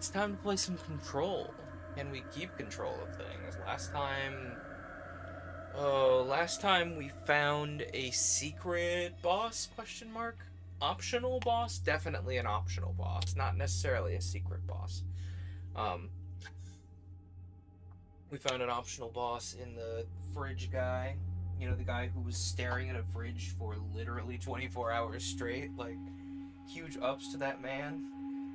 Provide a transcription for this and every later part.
It's time to play some Control. Can we keep control of things? Last time we found a secret boss, question mark? Optional boss? Definitely an optional boss, not necessarily a secret boss. We found an optional boss in the fridge guy. You know, the guy who was staring at a fridge for literally 24 hours straight. Like, huge ups to that man.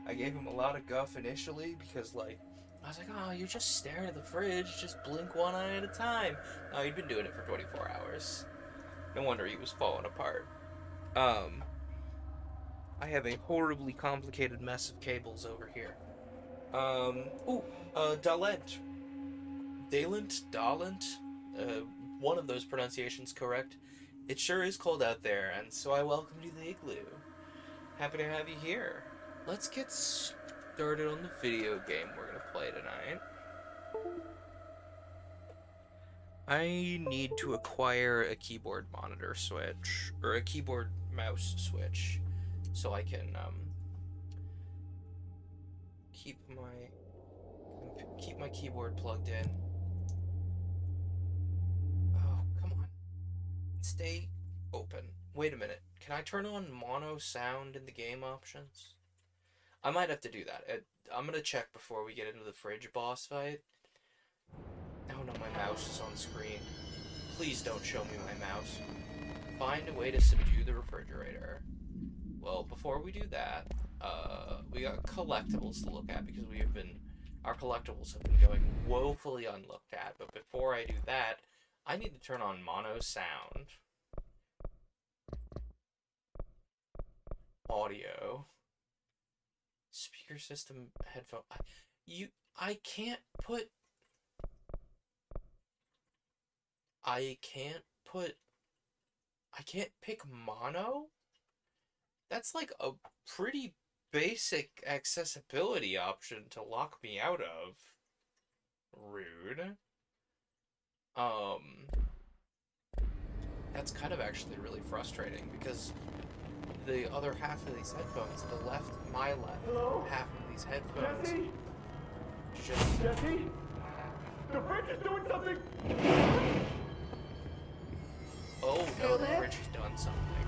I gave him a lot of guff initially because, like, I was like, oh, you're just staring at the fridge. Just blink one eye at a time. No, he'd been doing it for 24 hours. No wonder he was falling apart. I have a horribly complicated mess of cables over here. Dalent. Dalent? One of those pronunciations correct. It sure is cold out there, and so I welcome you to the igloo. Happy to have you here. Let's get started on the video game we're gonna play tonight. I need to acquire a keyboard monitor switch, or a keyboard mouse switch, so I can keep my keyboard plugged in. Oh, come on. Stay open. Wait a minute. Can I turn on mono sound in the game options? I might have to do that. I'm gonna check before we get into the fridge boss fight. Oh no, my mouse is on screen. Please don't show me my mouse. Find a way to subdue the refrigerator. Well, before we do that, we got collectibles to look at because our collectibles have been going woefully unlooked at. But before I do that, I need to turn on mono sound. Audio. Speaker system, headphone. I can't pick mono? That's like a pretty basic accessibility option to lock me out of. Rude. That's kind of actually really frustrating because the other half of these headphones, my left Hello? half of these headphones, Jesse? Jesse? The fridge is doing something! Oh no, the fridge has done something.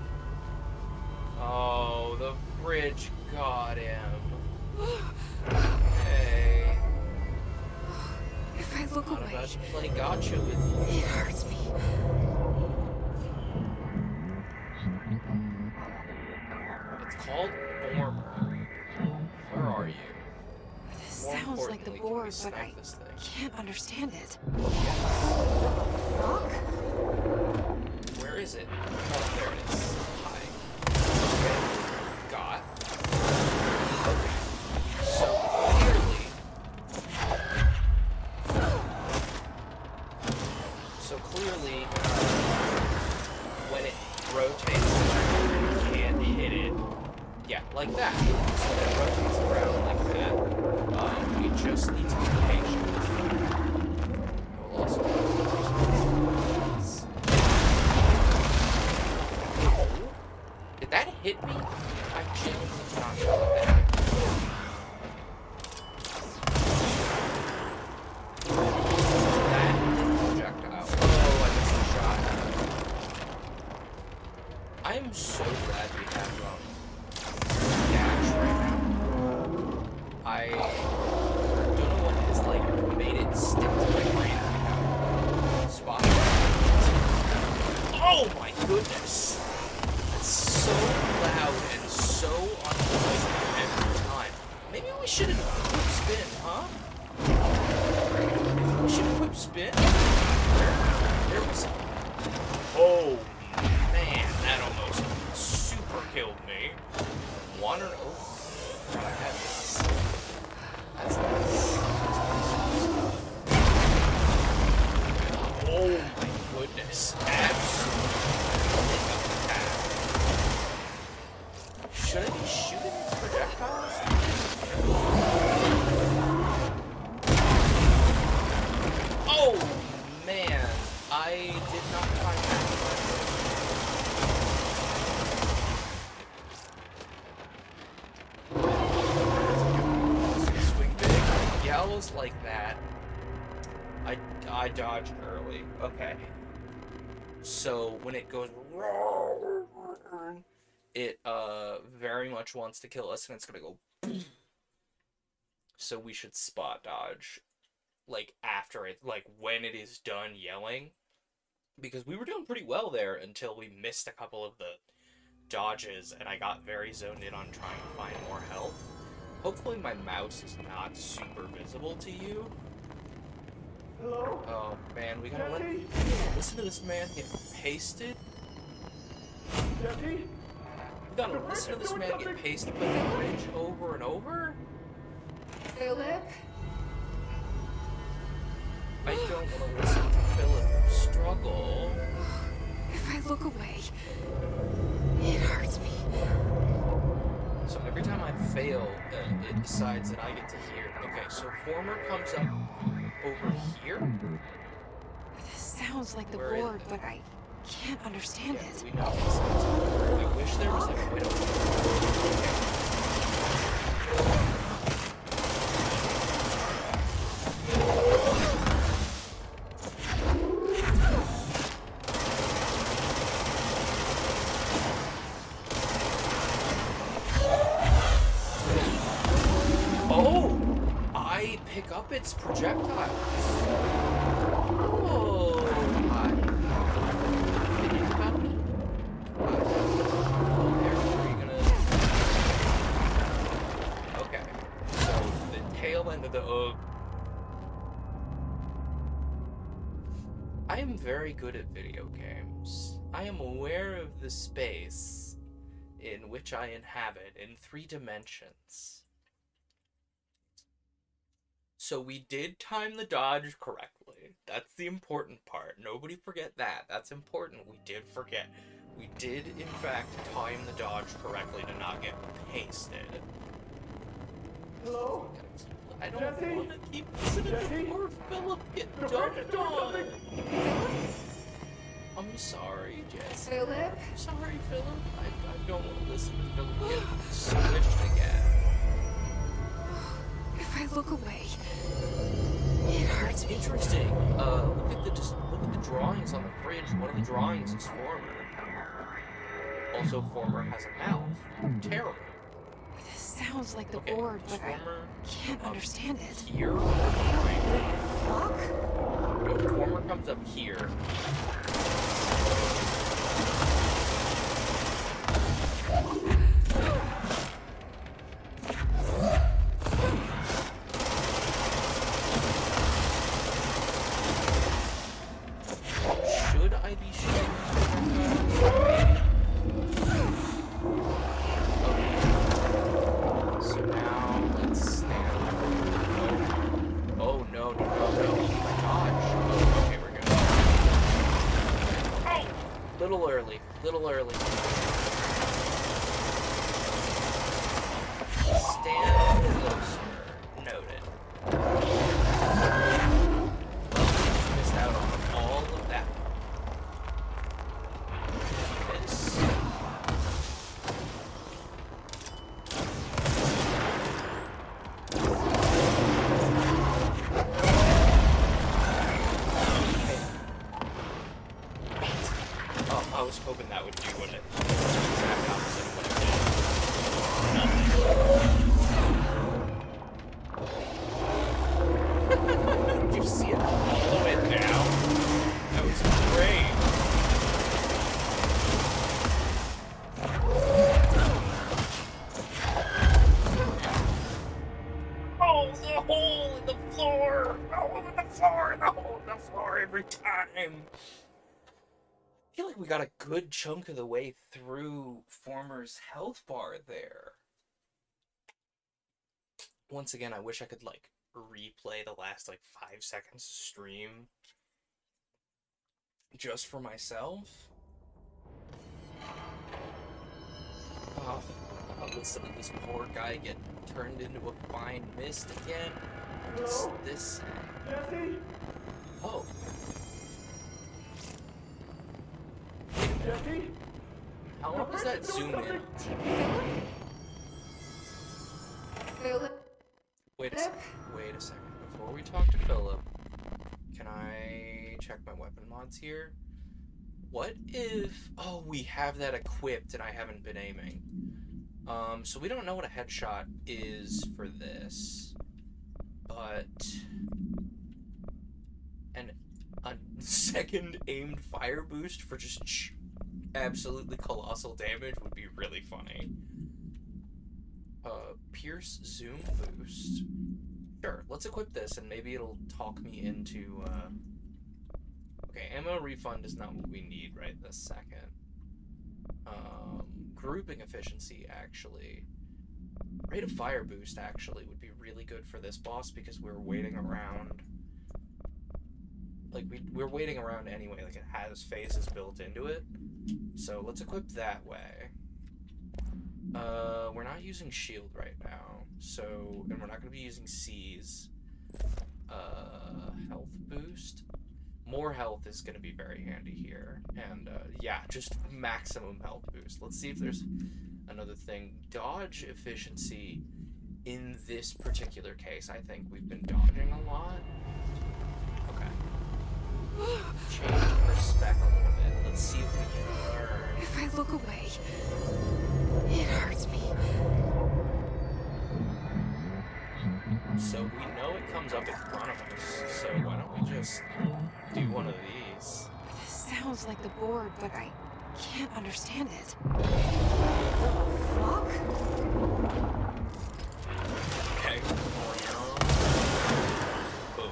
Oh, the fridge got him. Hey. If I look Not away, about to play gotcha with you. it hurts me. It's called Former. Where are you? This More sounds like the importantly, can we board, but snipe I this thing? can't understand it. Yes. Fuck? Where is it? Oh, there it is. Hi. Okay. Got. Okay. So clearly, when it rotates, you can't hit it. Yeah, like that. So when it rotates around like that, you just need to be patient. I will also Did that hit me? I genuinely cannot tell what that hit. That hit the projectile. Oh, I missed the shot. I am so glad we have dash right now. I don't know what has like made it stick to my brain right now. Spot. Oh my goodness! So loud and so unpleasant every time. Maybe we should have equipped spin, huh? Maybe we should equip spin? There was... Oh, man, that almost super killed me. One or... Oh, God, I had this. That's nice. Oh, my goodness. Absolutely. Should I be shooting these projectiles? Oh, man. I did not time that. Swing goes like that, I dodged early. Okay. So when it goes, it very much wants to kill us, and it's gonna go. So we should spot dodge, like after it, like when it is done yelling, because we were doing pretty well there until we missed a couple of the dodges, and I got very zoned in on trying to find more health. Hopefully my mouse is not super visible to you. Hello? Oh man, we gotta listen to this man get pasted. Jesse? We gotta listen to this man get pasted by the bridge over and over. Philip? I don't want to listen to Philip struggle. If I look away, it hurts me. So every time I fail, it decides that I get to hear. Okay, so Former comes up over here. This sounds like the Where is board, it? but I can't understand Yeah, it. we know it sounds over. I wish there was like a way to. Oh! I pick up its projectiles. Oh, hi. Opinions about me? Okay. So the tail end of the I am very good at video games. I am aware of the space in which I inhabit in 3 dimensions. So we did time the dodge correctly. That's the important part. Nobody forget that. That's important. We did forget. We did, in fact, time the dodge correctly to not get pasted. Hello? I don't Jesse? want to keep listening Jesse? to poor Philip get The dumped bridge is doing on. something! I'm sorry, Jesse. Philip? I'm sorry, Philip. I don't want to listen to Philip get switched again. If I look away, it hurts me. Interesting. Look at the drawings on the bridge. One of the drawings is Former. Also, Former has a mouth. Terrible. This sounds like the Okay, board, is but I Former can't up understand it. here? Fuck? No, Former comes up here. Should I be shooting? Okay. So now let's stand. Oh no, no, no, no. My dodge. Okay, we're good. Oh! Little early. Little early. Stand closer. Noted. Just missed out on all of that. This. Oh, I was hoping that would do what it exact opposite of what it did. Did you see it all the way down? That was great. Oh, the hole in the floor! The hole in the floor! The hole in the floor every time! I feel like we got a good chunk of the way through Former's health bar there. Once again, I wish I could, like, replay the last, like, 5 seconds of stream just for myself. Oh, I'll listen to this poor guy get turned into a fine mist again. What's Hello? this say? Jesse? Oh. Jesse? How long does that zoom in option? Philip? Wait a second. Wait a second. check my weapon mods here. What if... Oh, we have that equipped and I haven't been aiming. So we don't know what a headshot is for this. But... a second aimed fire boost for just absolutely colossal damage would be really funny. Pierce zoom boost. Sure, let's equip this and maybe it'll talk me into, Okay, ammo refund is not what we need right this second. Grouping efficiency, actually. Rate of fire boost, actually, would be really good for this boss because we're waiting around. Like, we're waiting around anyway, like it has phases built into it. So let's equip that way. We're not using shield right now, so, and we're not going to be using C's. Health boost. More health is going to be very handy here. And, yeah, just maximum health boost. Let's see if there's another thing. Dodge efficiency in this particular case. I think we've been dodging a lot. Okay. Change perspective a little bit. Let's see if we can learn. If I look away, it hurts me. So we know it comes up in front of us, so why don't we just do one of these? This sounds like the board, but I can't understand it. Fuck? Okay. Boom.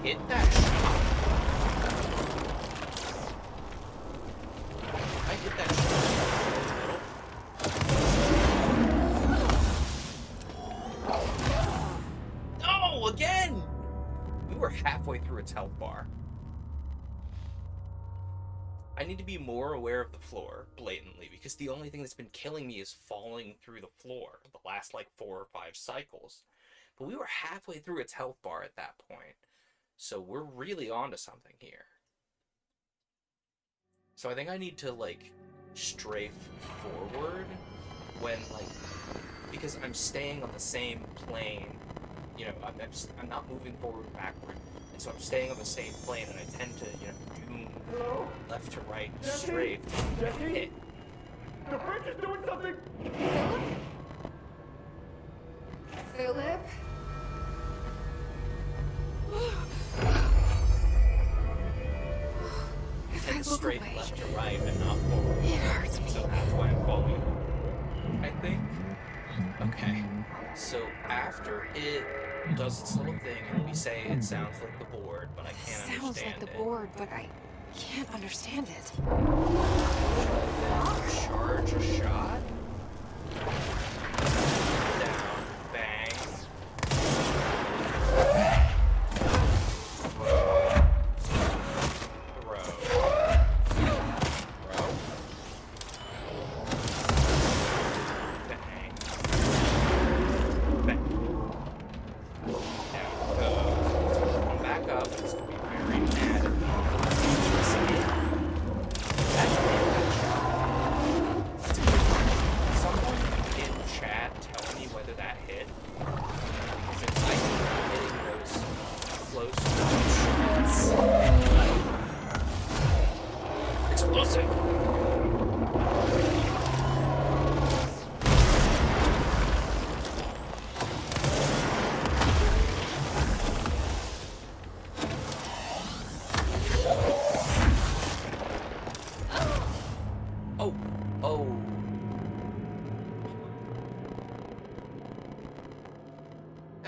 Hit that shot. I hit that shot. Oh, again! We were halfway through its health bar. I need to be more aware of the floor, blatantly, because the only thing that's been killing me is falling through the floor the last, like, 4 or 5 cycles. But we were halfway through its health bar at that point. So we're really onto something here. So I think I need to, like, strafe forward when, like, because I'm staying on the same plane. You know, I'm not moving forward or backward. And so I'm staying on the same plane, and I tend to, you know, do left to right, strafe, and hit. The fridge is doing something! Philip? If I And look straight away, left to right and not forward. it hurts me. So that's why I'm falling. I think. Okay. So after it does its little thing, and we say it sounds like the board, but I can't Sounds understand like the it. board, but I can't understand it. Charge a shot. Down. Bang.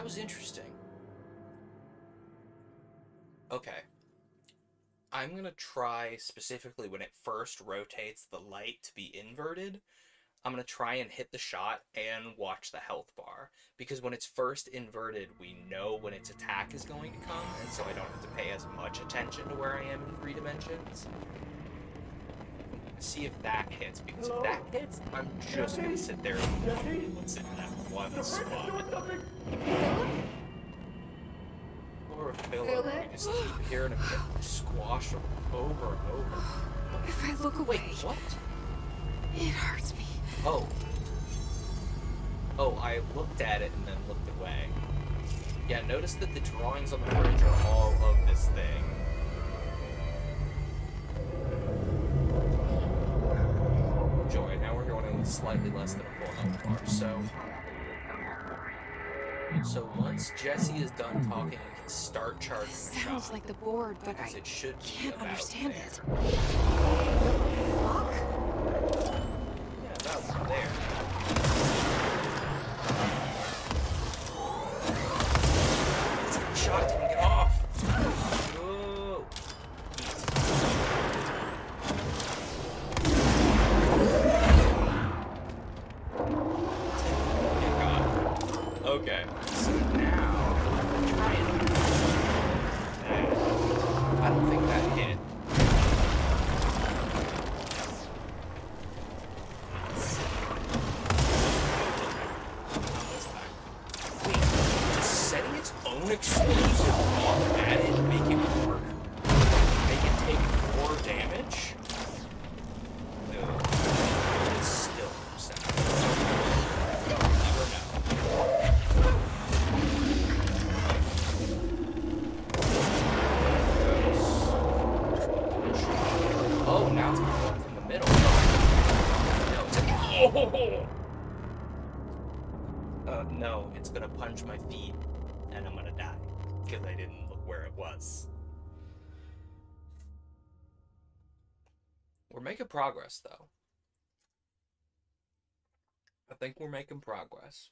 Was interesting. Okay. I'm gonna try specifically when it first rotates the light to be inverted. I'm gonna try and hit the shot and watch the health bar. Because when it's first inverted, we know when its attack is going to come, and so I don't have to pay as much attention to where I am in 3 dimensions. See if that hits, because if that hits, I'm just gonna sit there and what's in that one spot. Doing something! Or pillow. We just keep hearing him get squashed over and over. If I look away, Wait, what? it hurts me. Oh. Oh, I looked at it and then looked away. Yeah, notice that the drawings on the fridge are all of this thing. Joy, now we're going in with slightly less than a full health bar, so once Jesse is done talking, we can start charging the shot. Sounds like the board, but I It should be can't about understand there. it. Yeah, about there. The shot didn't get off. Whoa. Dear God. Okay. So now, try it. I don't think that hit. Wait, just setting its own explosive off at it, make it work? Make it take more damage? No. It's still percent. You'll never know. Oh, now it's gonna come from the middle. No, it's oh! No, it's gonna punch my feet, and I'm gonna die because I didn't look where it was. We're making progress, though. I think we're making progress.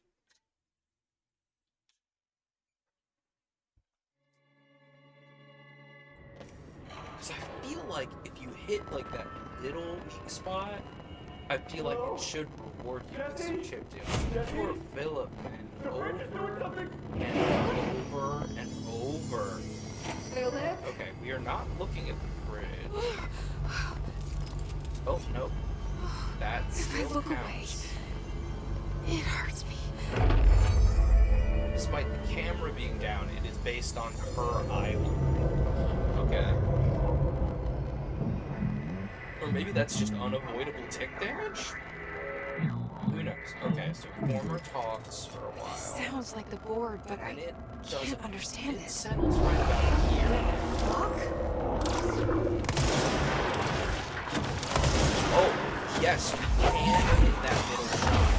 Because I feel like if you hit like that little weak spot, I feel like it should reward you with some chip damage. Poor Philip, man. Over and over and over. Philip? Okay, we are not looking at the fridge. Oh, no. That If I still look away, counts. it hurts me. Despite the camera being down, it is based on her eyelid. Okay. Or maybe that's just unavoidable tick damage? Who knows? Okay, so former talks for a while. Sounds like the board, but I And it can't understand it it. settles right about here. Oh, yes, we can hit that middle shot.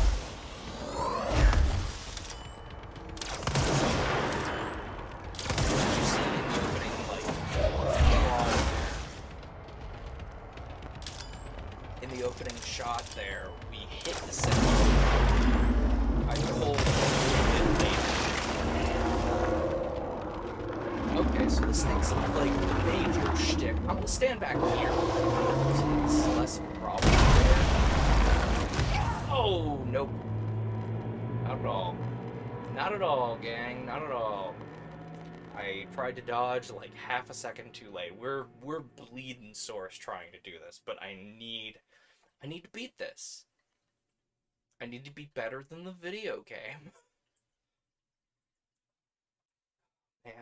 You see in the opening, in the opening shot there, we hit the center. I pulled a little bit later. Okay, so this thing's like the major shtick. I'm gonna stand back here. So it's less of a problem there. Oh, nope. Not at all. Not at all, gang. Not at all. I tried to dodge like half a second too late. We're bleeding sores trying to do this, but I need to beat this. I need to be better than the video game. Man.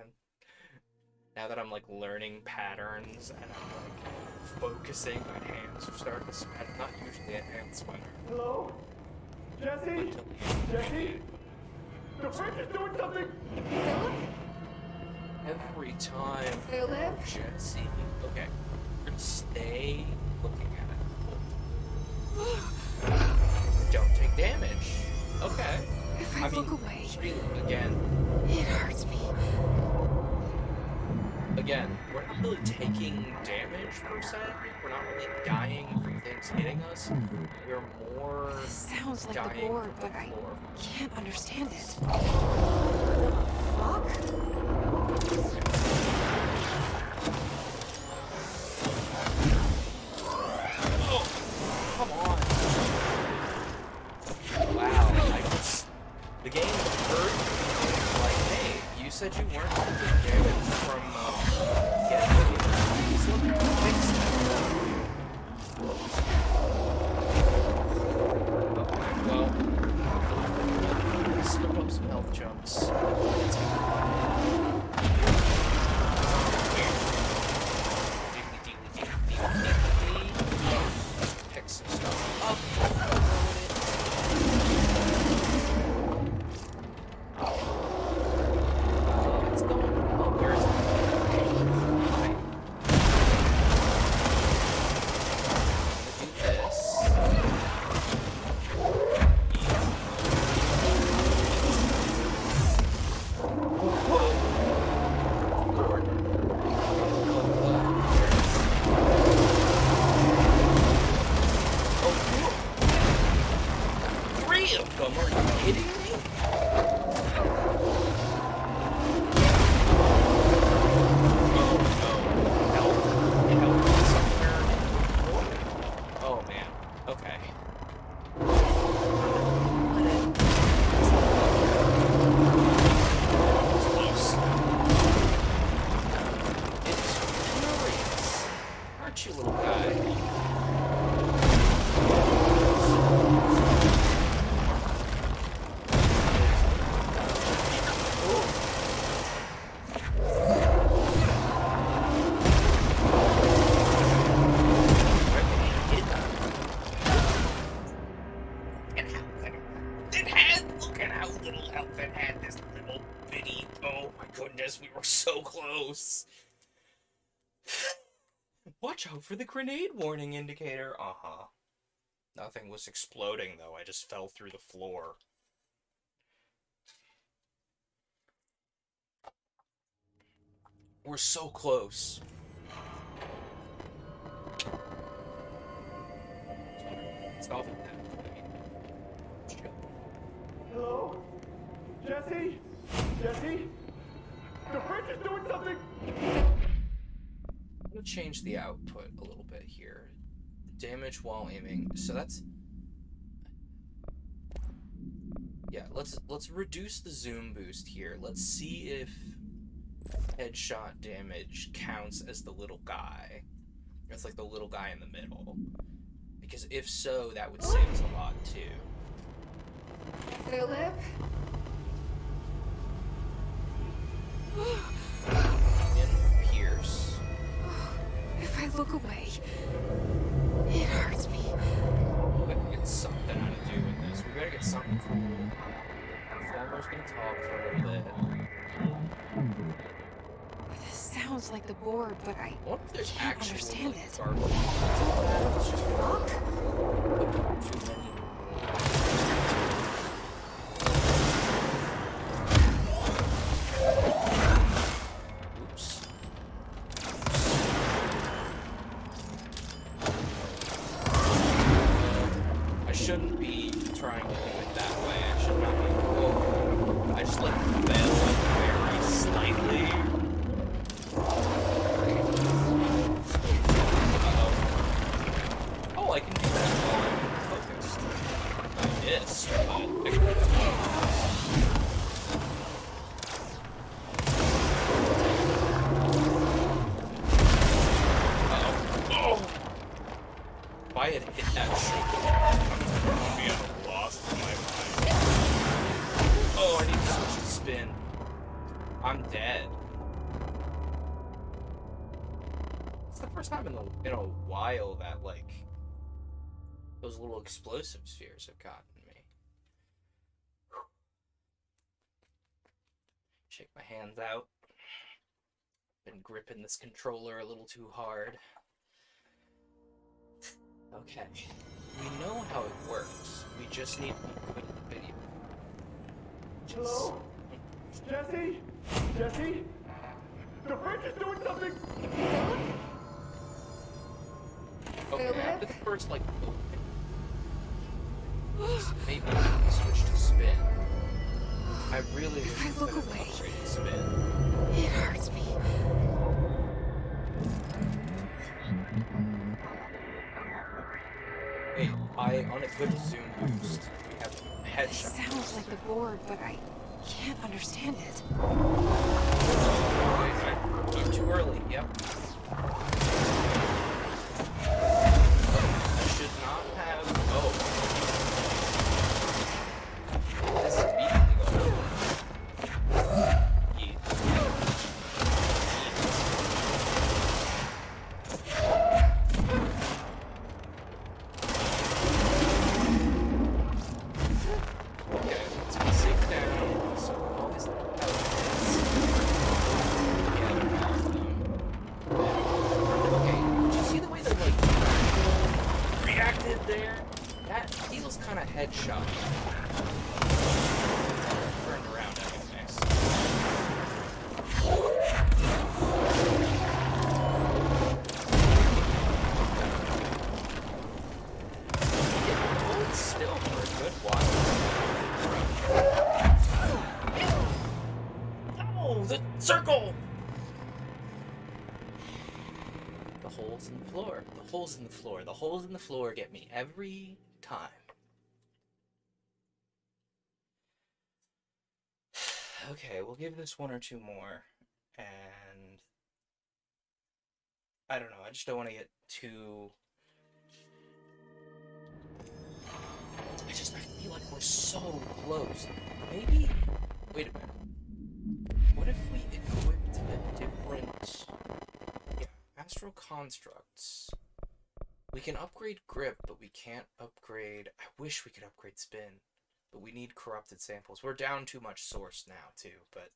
Now that I'm like learning patterns and I'm like focusing, my hands are starting to sweat. Not usually a hand sweater. Hello? Jesse? Jesse? The fridge is doing something! Philip? Every time. Philip? Jesse. Okay. We're gonna stay looking at it. Don't take damage. Okay. If I look away, Really, again, it hurts me. we're not really taking damage per se. We're not really dying from things hitting us. We're more Sounds like the dying board, from but the I floor. can't understand it. Fuck? Oh, come on. Wow, the game heard me. Like, hey, you said you weren't taking damage from getting the game. So let me fix that. Okay, well, slip up some health jumps. Watch out for the grenade warning indicator. Uh-huh. Nothing was exploding, though. I just fell through the floor. We're so close. It's off at that. Hello? Jesse? Jesse? The fridge is doing something! I'm gonna change the output a little bit here. Damage while aiming. So that's... Yeah, let's reduce the zoom boost here. Let's see if headshot damage counts as the little guy. It's like the little guy in the middle. Because if so, that would save us a lot too. Philip? In Pierce. If I look away, it hurts me. We better get something out of doing this. We better get something cool. Farmer's gonna talk for a little bit. This sounds like the board, but I What if there's can't actual understand like, it. garbage? It's just Fuck? too many. Oops. I shouldn't be trying to do it that way. I should not be. Oh, I just like fell very slightly. Uh-oh. Oh, I can do that while I'm focused. I missed, but I can do that. If I had hit that shit, I'd be at a loss in my mind. Oh, I need to switch to spin. I'm dead. It's the first time in a while that, like, those little explosive spheres have gotten me. Shake my hands out. Been gripping this controller a little too hard. Okay. We know how it works. We just need to be good at the video. Hello? Jesse? Jesse? The fridge is doing something! Okay, after the first, like, maybe we can switch to spin. I really wish If I look away, upgraded spin. it hurts me. Wait, I unequipped zoom boost. We have This headshot. sounds like the board, but I can't understand it. I'm too early, yep. I should not have... Oh. This is immediately going over. Yeet. Okay, let's sit down. So all these okay, did you see the way that like reacted there? That feels kind of headshot. Turned around, anyways. It holds still for a good while. Oh, the circle! The holes in the floor. The holes in the floor. The holes in the floor get me every time. Okay, we'll give this one or two more. And I don't know, I just don't want to get too... I feel like we're so close. Maybe... Wait a minute. What if we equipped a different... Yeah, astral constructs. We can upgrade grip, but we can't upgrade... I wish we could upgrade spin, but we need corrupted samples. We're down too much source now, too, but...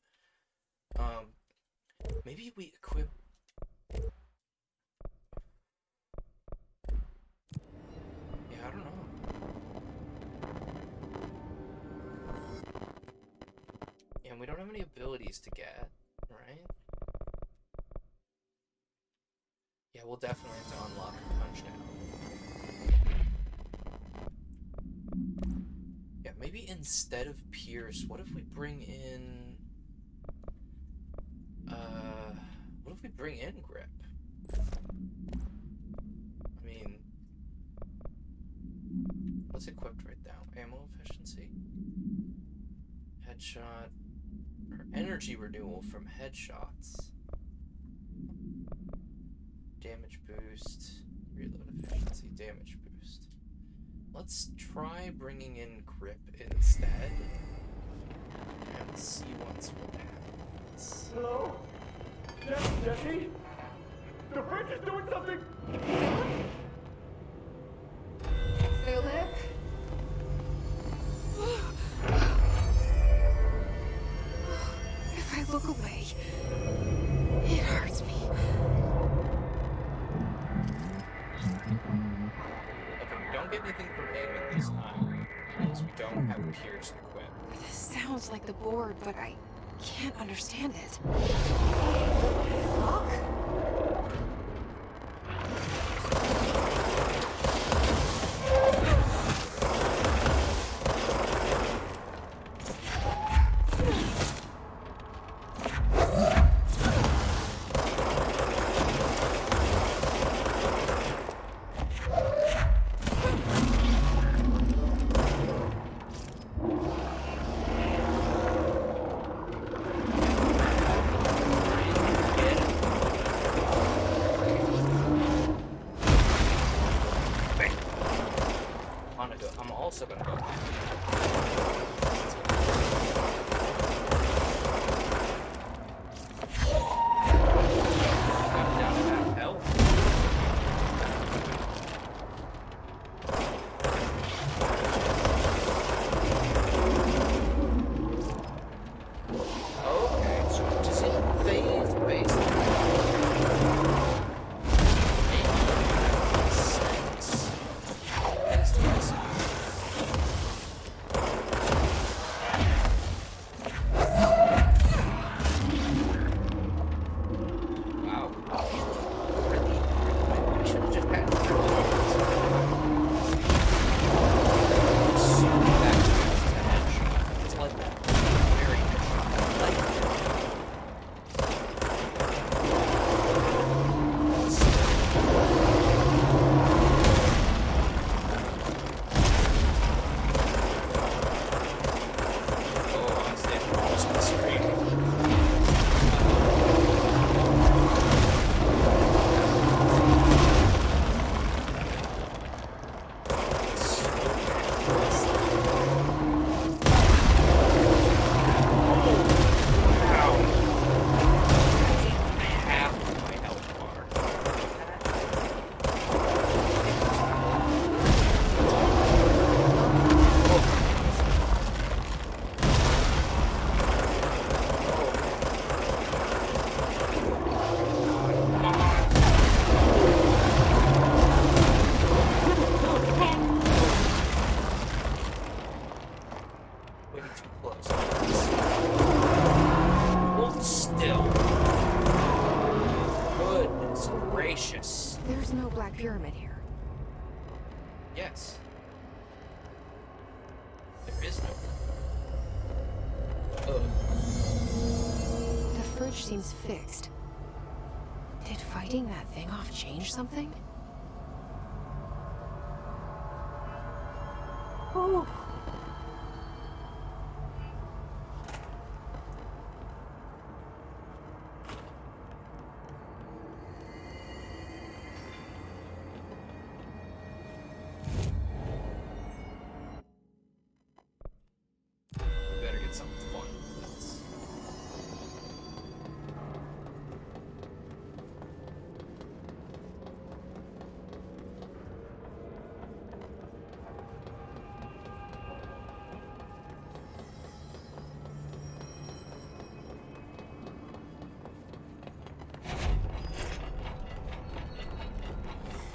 Maybe we equip... And we don't have any abilities to get, right? Yeah, we'll definitely have to unlock a punch down. Yeah, maybe instead of Pierce, what if we bring in... what if we bring in Grip? I mean... what's equipped right now? Ammo efficiency? Headshot... or energy renewal from headshots. Damage boost, reload efficiency, damage boost. Let's try bringing in Grip instead and see what happens. Hello? Jesse? The fridge is doing something! Philip? If I look away, it hurts me. Okay, we don't get anything from Eamon this time, because we don't have Pierce equipped. This sounds like the board, but I can't understand it. Fuck? I'm also gonna go. There's no Black Pyramid here. Yes. There is no. The fridge seems fixed. Did fighting that thing off change something? Oh.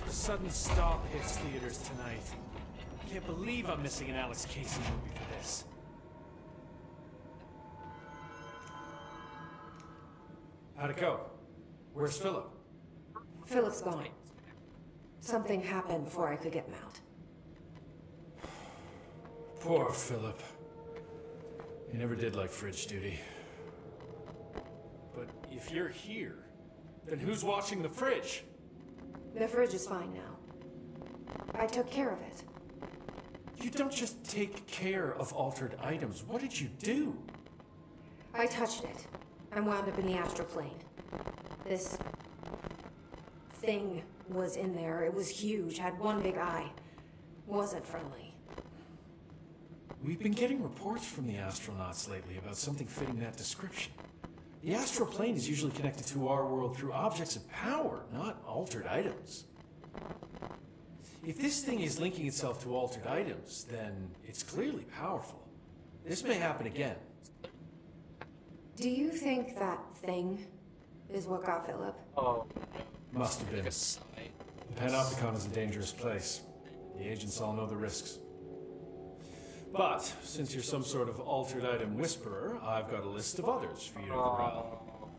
Sudden stop hits theaters tonight. Can't believe I'm missing an Alex Casey movie for this. How'd it go? Where's Philip? Philip's gone. Something happened before I could get him out. Poor Philip. He never did like fridge duty. But if you're here, then who's watching the fridge? The fridge is fine now. I took care of it. You don't just take care of altered items. What did you do? I touched it. I wound up in the astral plane. This thing was in there. It was huge, had one big eye. Wasn't friendly. We've been getting reports from the astronauts lately about something fitting that description. The astral plane is usually connected to our world through objects of power, not altered items. If this thing is linking itself to altered items, then it's clearly powerful. This may happen again. Do you think that thing is what got Philip? Oh, Must have been. like a sign. The Panopticon is a dangerous place. The agents all know the risks. But, since you're some sort of altered item whisperer, I've got a list of others for you to corral.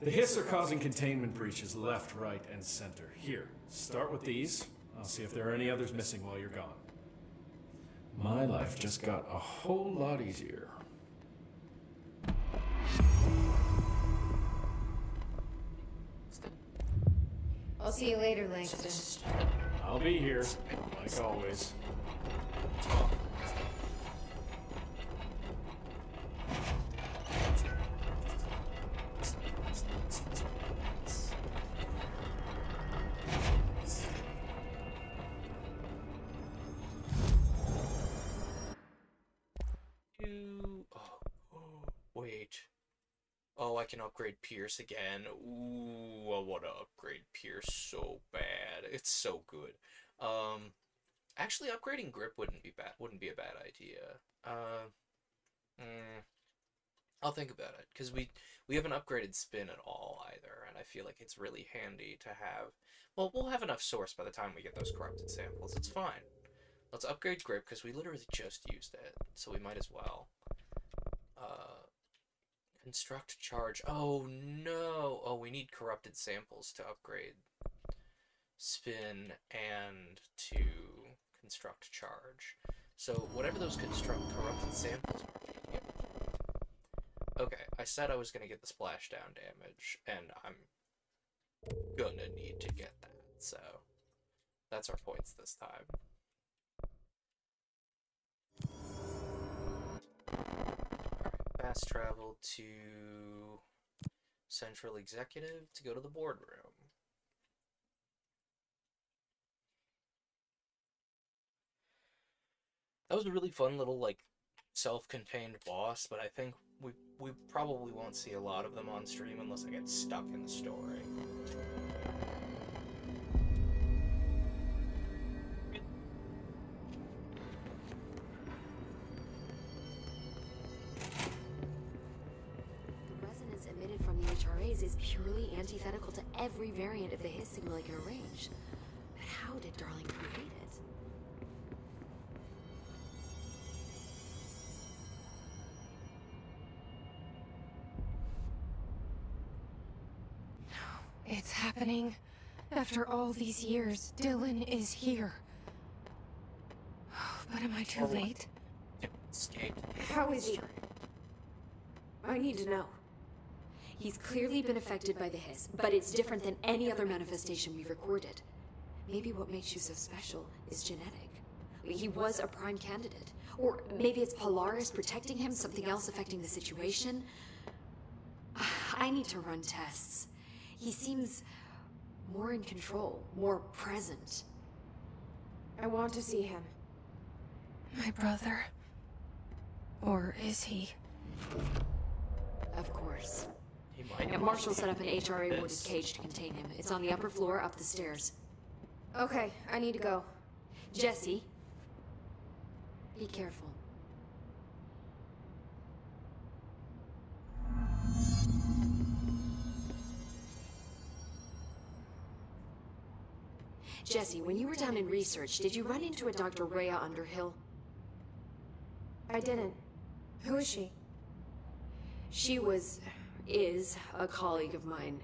The Hiss are causing containment breaches left, right, and center. Here, start with these. I'll see if there are any others missing while you're gone. My life just got a whole lot easier. I'll see you later, Langston. I'll be here, like always. Wait. Oh, I can upgrade Pierce again. Ooh, I want to upgrade Pierce so bad. It's so good. Actually, upgrading Grip wouldn't be a bad idea. I'll think about it, because we haven't upgraded Spin at all either, and I feel like it's really handy to have. Well, we'll have enough source by the time we get those corrupted samples. It's fine. Let's upgrade Grip, because we literally just used it, so we might as well. Construct Charge. Oh, no! Oh, we need corrupted samples to upgrade Spin and to Construct Charge. So, whatever those corrupted samples are. Yep. Okay, I said I was going to get the splashdown damage, and I'm gonna need to get that, so that's our points this time. Fast travel to Central Executive to go to the boardroom. That was a really fun little, like, self-contained boss, but I think we probably won't see a lot of them on stream unless I get stuck in the story. Emitted from the HRAs is purely antithetical to every variant of the Hiss signal I can arrange. But how did Darling create it? It's happening. After all these years, Dylan is here. But am I too late? How is he? I need to know. He's clearly been affected by the Hiss, but it's different than any other manifestation we've recorded. Maybe what makes you so special is genetic. He was a prime candidate. Or maybe it's Polaris protecting him, something else affecting the situation. I need to run tests. He seems more in control, more present. I want to see him. My brother? Or is he? Of course. He might. And Marshall set up an HRA-warded cage to contain him. It's on the upper floor, up the stairs. Okay, I need to go. Jesse, be careful. Jesse, when you were down in research, did you run into a Dr. Rhea Underhill? I didn't. Who is she? She was is a colleague of mine,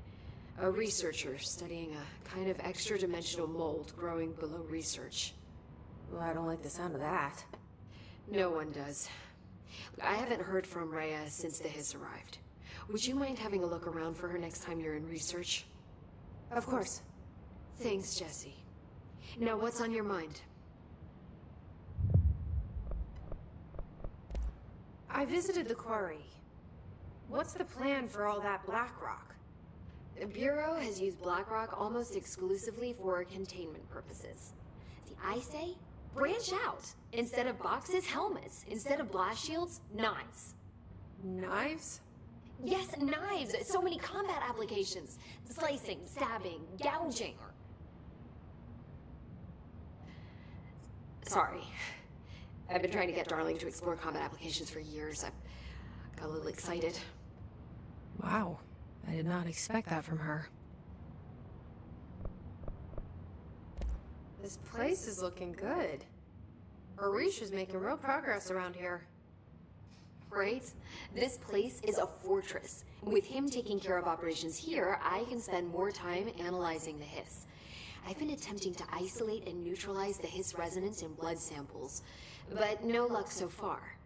a researcher studying a kind of extra-dimensional mold growing below research. Well, I don't like the sound of that. No one does. Look, I haven't heard from Rhea since the Hiss arrived. Would you mind having a look around for her next time you're in research? Of course. Thanks, Jesse. Now, what's on your mind? I visited the quarry. What's the plan for all that black rock? The Bureau has used Blackrock almost exclusively for containment purposes. See, I say, branch out. Instead of boxes, helmets. Instead of blast shields, knives. Knives? Yes, knives! So many combat applications. Slicing, stabbing, gouging. Sorry. I've been trying to get Darling to explore combat applications for years. I got a little excited. Wow. I did not expect that from her. This place is looking good. Orisha's making real progress around here. Right? This place is a fortress. With him taking care of operations here, I can spend more time analyzing the Hiss. I've been attempting to isolate and neutralize the Hiss resonance in blood samples, but no luck so far.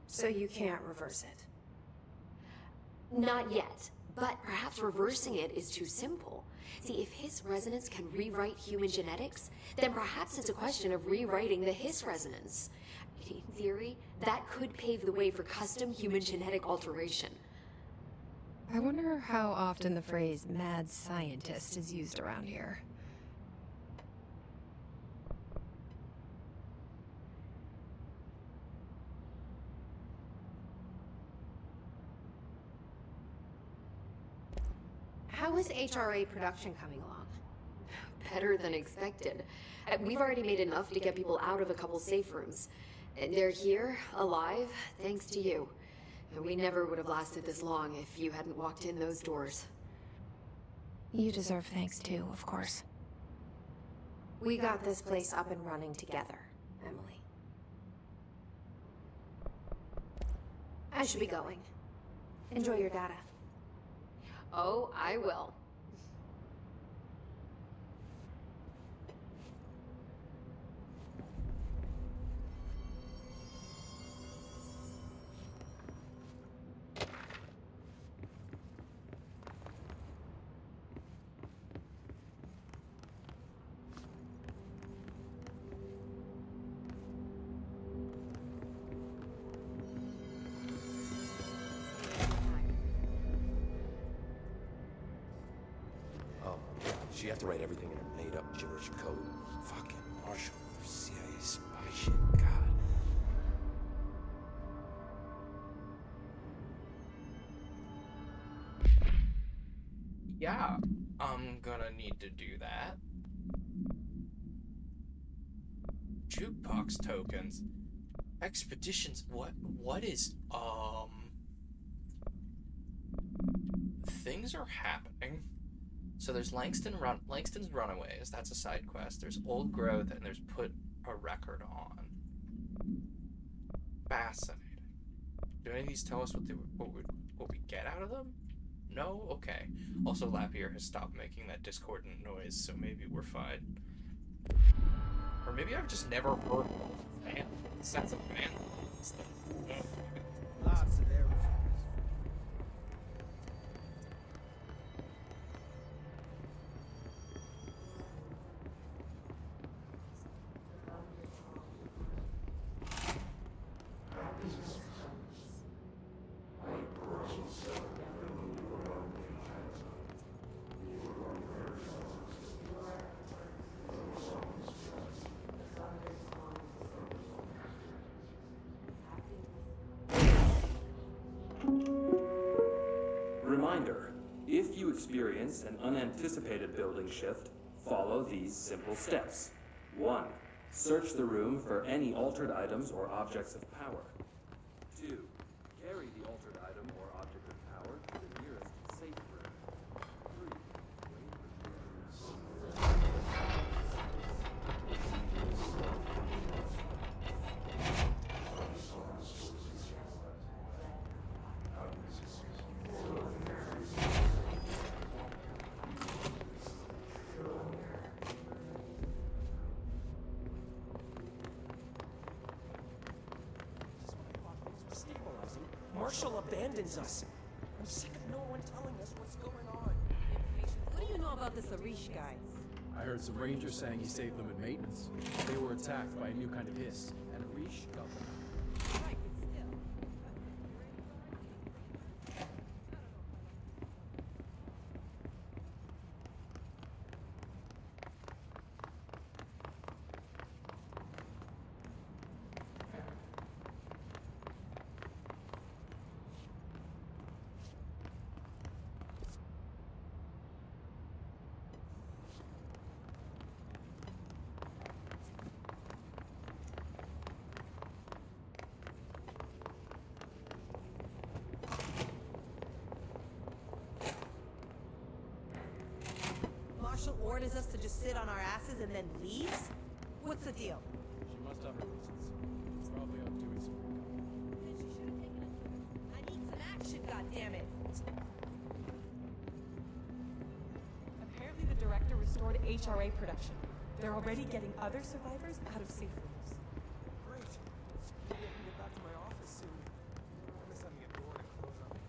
So you can't reverse it? Not yet, but perhaps reversing it is too simple. See, if Hiss resonance can rewrite human genetics, then perhaps it's a question of rewriting the Hiss resonance. In theory, that could pave the way for custom human genetic alteration. I wonder how often the phrase mad scientist is used around here. How is HRA production coming along? Better than expected. We've already made enough to get people out of a couple safe rooms. They're here, alive, thanks to you. And we never would have lasted this long if you hadn't walked in those doors. You deserve thanks too, of course. We got this place up and running together, Emily. I should be going. Enjoy your data. Oh, I will. You have to write everything in a made-up gibberish code. Fucking Marshall, CIA spy shit. God. Yeah, I'm gonna need to do that. Jukebox tokens. Expeditions. What is, things are happening. So there's Langston's Runaways, that's a side quest. There's Old Growth, and there's Put a Record On. Fascinating. Do any of these tell us what we get out of them? No? Okay. Also, Lapierre has stopped making that discordant noise, so maybe we're fine. Or maybe I've just never heard sense of man. Lots of arrows. Reminder, if you experience an unanticipated building shift, follow these simple steps. 1. Search the room for any altered items or objects of power. 2. Carry the altered item or object of power to the nearest safe room. 3. Wait for abandons us. I'm sick of no one telling us what's going on. What do you know about this Arish guy? I heard some rangers saying he saved them in maintenance. They were attacked by a new kind of hiss, and Arish got them out. Right, but still. Marshall orders us to just sit on our asses and then leaves? What's the deal? She must have her reasons. Probably out doing some recon. Then she should have taken us with her. I need some action, goddammit! Apparently the director restored HRA production. They're already getting other survivors out of safe rooms. Great. Maybe I can get back to my office soon. I miss having a door to close on me.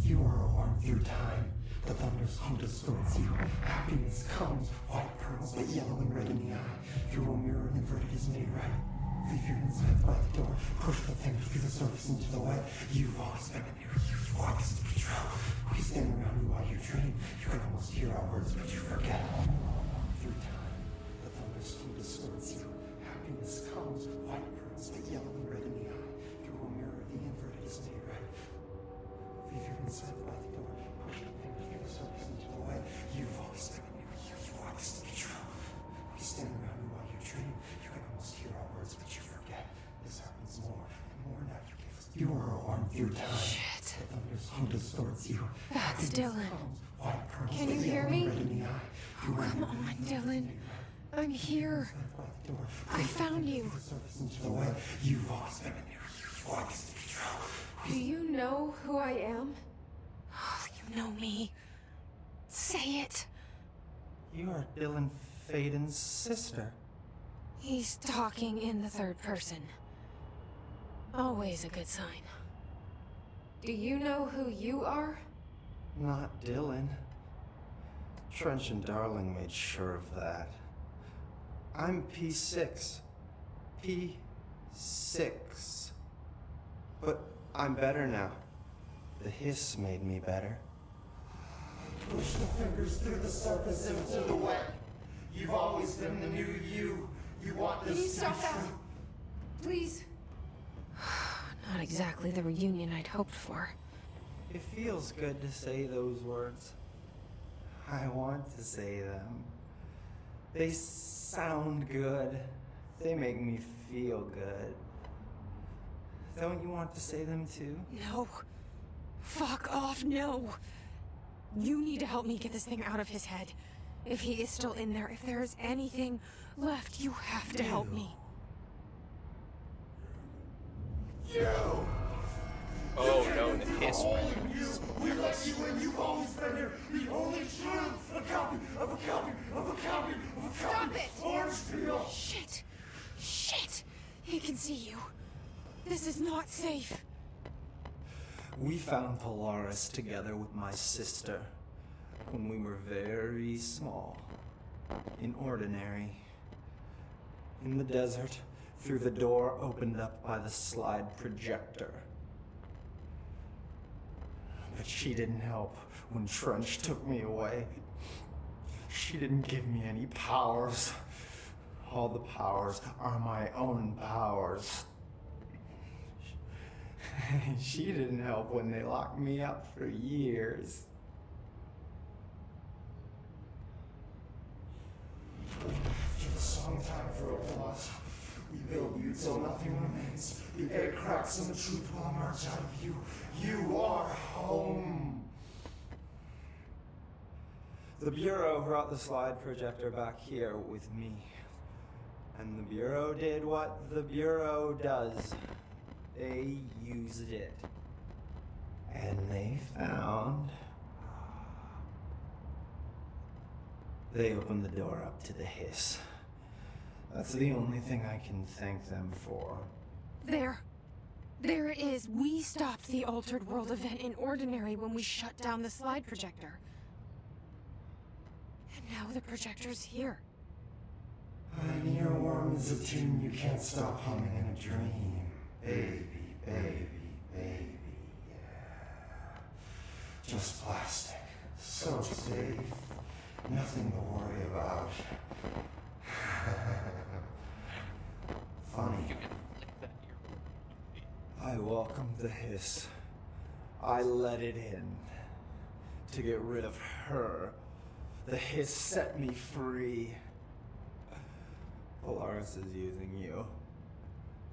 You are warm through time. The thunder's home distorts you. Happiness comes, white pearls, but yellow and red in the eye. Through a mirror, an inverted is made right. Leave your insides by the door. Push the fingers through the surface into the way. You've always been in here. You walk as to be true. We stand around you while you dream. You can almost hear our words, but you forget. Through time, the thunder's home distorts you. Happiness comes, white pearls, but yellow and red in the eye. Through a mirror, the inverted is made right. Leave your inside by the door. Push the fingers through the surface into the way. You've always been in here. You want this to be true. We stand around you while you dream. You can almost hear our words, but you forget. This happens more and more now. You give us. You are warm through time. Shit. The thunder's home distorts you. That's Dylan. White pearls, Can but you hear yellow and me? red in the eye. Oh, come on, Dylan. I'm here. I found you. The surface into the way. You've always been in here. You want this to be true. Do you know who I am? Oh, you know me. Say it. You are Dylan Faden's sister. He's talking in the third person. Always a good sign. Do you know who you are? Not Dylan. Trench and Darling made sure of that. I'm P6. P6. But I'm better now. The hiss made me better. Push the fingers through the surface into the wet. You've always been the new you. You want this Can you to stop be that? true. Please. Not exactly the reunion I'd hoped for. It feels good to say those words. I want to say them. They sound good. They make me feel good. Don't you want to say them too? No. Fuck off, no. You need to help me get this thing out of his head. If he is still in there, if there is anything left, you have to help me. You! Oh no, the hiss. We let you in, you've always been here. The only truth. A copy of a copy of a copy of a copy. Stop it! Orange peel. Shit. Shit. He can see you. This is not safe. We found Polaris together with my sister when we were very small, in Ordinary, in the desert, through the door opened up by the slide projector. But she didn't help when Trench took me away. She didn't give me any powers. All the powers are my own powers. She didn't help when they locked me up for years. After the song time for applause, we build you till nothing remains. The air cracks and the truth will emerge out of you. You are home. The Bureau brought the slide projector back here with me. And the Bureau did what the Bureau does. They used it. And they found... They opened the door up to the hiss. That's the only thing I can thank them for. There it is. We stopped the Altered World event in Ordinary when we shut down the slide projector. And now the projector's here. An earworm is a tune you can't stop humming in a dream. Baby, baby, baby, yeah. Just plastic. So safe. Nothing to worry about. Funny. I welcomed the hiss. I let it in. To get rid of her. The hiss set me free. Polaris is using you.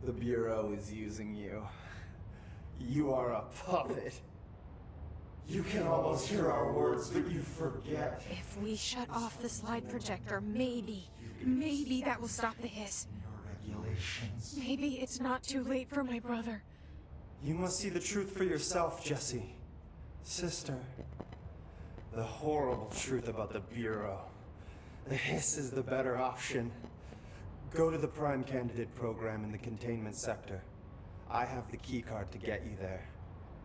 The Bureau is using you. You are a puppet. You can almost hear our words, but you forget. If we shut off the slide projector, maybe that will stop the hiss. Your regulations. Maybe it's not too late for my brother. You must see the truth for yourself, Jessie. Sister. The horrible truth about the Bureau. The hiss is the better option. Go to the Prime Candidate program in the containment sector. I have the keycard to get you there.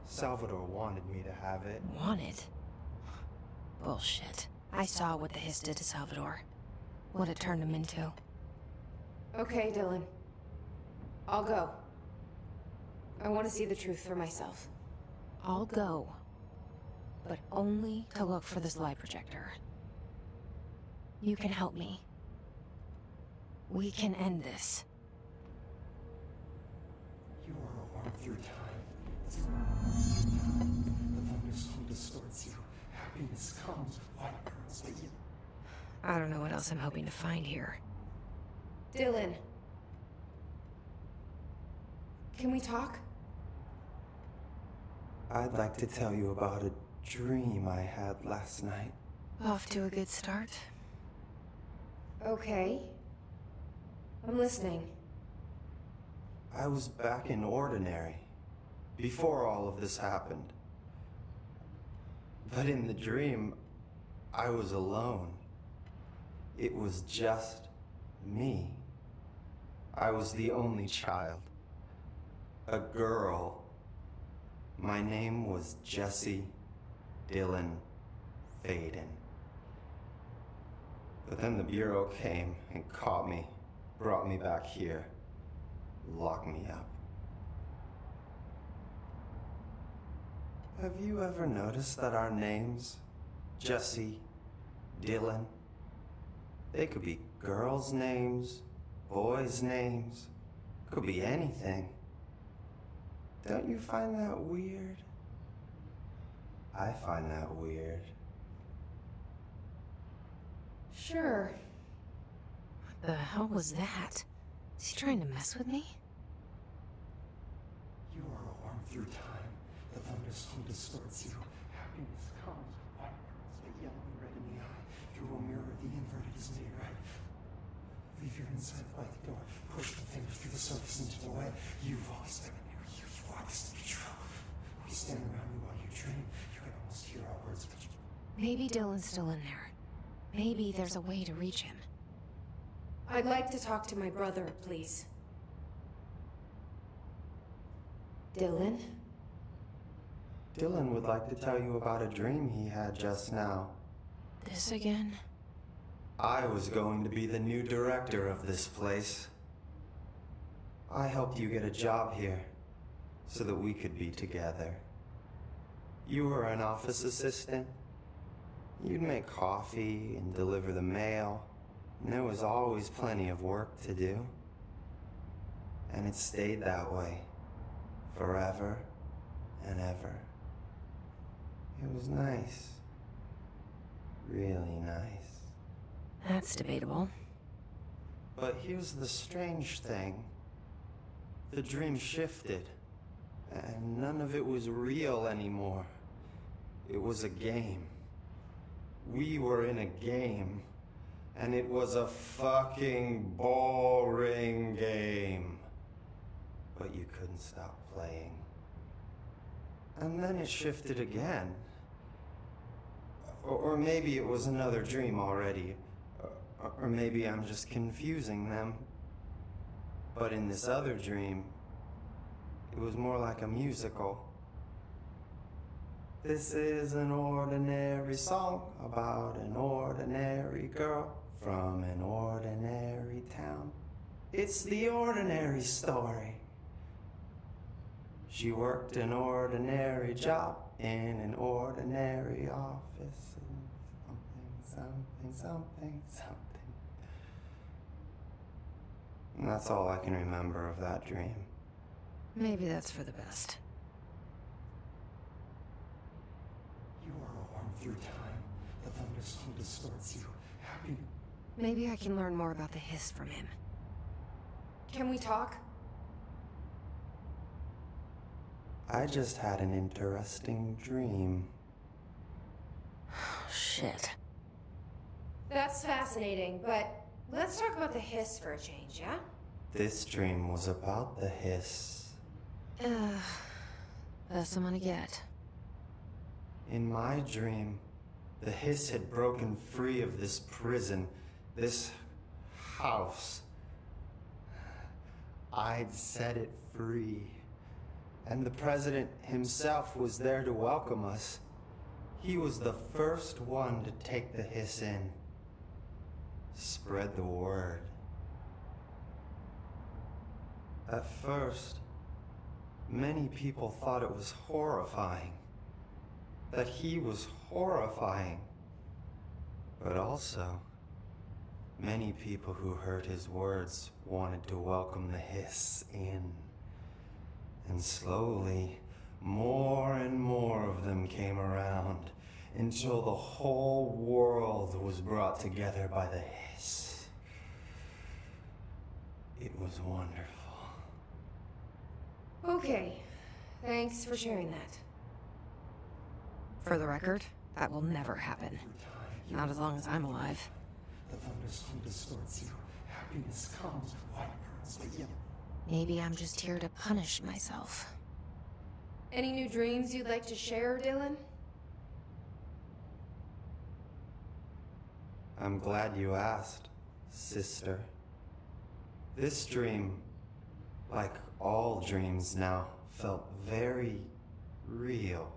Salvador wanted me to have it. Wanted? Bullshit. I saw what the hiss did to Salvador. What it turned him into. Okay, Dylan. I'll go. I want to see the truth for myself. I'll go. But only to look for the slide projector. You can help me. We can end this. You are a worm through time. The thunderstorm distorts you. Happiness comes, white pearls, but you... I don't know what else I'm hoping to find here. Dylan. Can we talk? I'd like to tell you about a dream I had last night. Off to a good start. Okay. I'm listening. I was back in Ordinary, before all of this happened. But in the dream, I was alone. It was just me. I was the only child. A girl. My name was Jesse Dylan Faden. But then the Bureau came and caught me, brought me back here, locked me up. Have you ever noticed that our names, Jesse, Dylan, they could be girls' names, boys' names, could be anything. Don't you find that weird? I find that weird. Sure. What the hell was that? Is he trying to mess with me? You are a worm through time. The thunderstorm distorts you. Happiness comes, white pearls, but yellow and red in the eye. Through a mirror, the inverted is made right. Leave your inside by the door. Push the fingers through the surface into the way. You've always been near you. You want this to be true. We stand around you while you dream. You can almost hear our words, but you... Maybe Dylan's still in there. Maybe there's a way to reach him. I'd like to talk to my brother, please. Dylan? Dylan would like to tell you about a dream he had just now. This again? I was going to be the new director of this place. I helped you get a job here, so that we could be together. You were an office assistant. You'd make coffee and deliver the mail, and there was always plenty of work to do. And it stayed that way, forever and ever. It was nice. Really nice. That's debatable. But here's the strange thing. The dream shifted, and none of it was real anymore. It was a game. We were in a game, and it was a fucking boring game. But you couldn't stop playing. And then it shifted again. Or maybe it was another dream already. Or maybe I'm just confusing them. But in this other dream, it was more like a musical. This is an ordinary song about an ordinary girl from an ordinary town. It's the ordinary story. She worked an ordinary job in an ordinary office. Something. And that's all I can remember of that dream. Maybe that's for the best. You are a worm through time. The thunderstorm distorts you. Happy. Maybe I can learn more about the hiss from him. Can we talk? I just had an interesting dream. Shit. That's fascinating, but let's talk about the hiss for a change, yeah? This dream was about the hiss. Best I'm gonna get. In my dream, the hiss had broken free of this prison, this house. I'd set it free. And the president himself was there to welcome us. He was the first one to take the hiss in. Spread the word. At first, many people thought it was horrifying. That he was horrifying. But also, many people who heard his words wanted to welcome the hiss in. And slowly, more and more of them came around, until the whole world was brought together by the hiss. It was wonderful. Okay, thanks for sharing that. For the record, that will never happen. Not as long as I'm alive. The thunderstorm distorts you. Happiness comes, white pearls, but yellow. Maybe I'm just here to punish myself. Any new dreams you'd like to share, Dylan? I'm glad you asked, sister. This dream, like all dreams now, felt very real.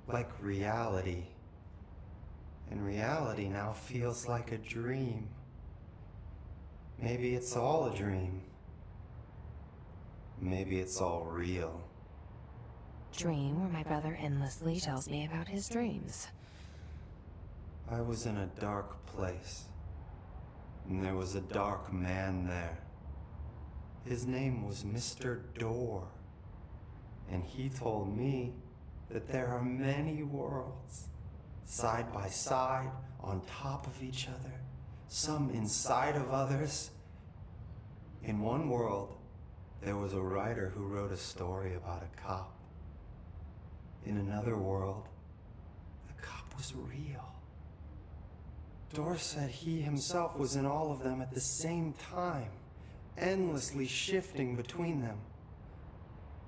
Like reality. And reality now feels like a dream. Maybe it's all a dream. Maybe it's all real. Dream where my brother endlessly tells me about his dreams. I was in a dark place, and there was a dark man there. His name was Mr. Door, and he told me that there are many worlds, side by side, on top of each other, some inside of others. In one world, there was a writer who wrote a story about a cop. In another world, the cop was real. Dor said he himself was in all of them at the same time, endlessly shifting between them.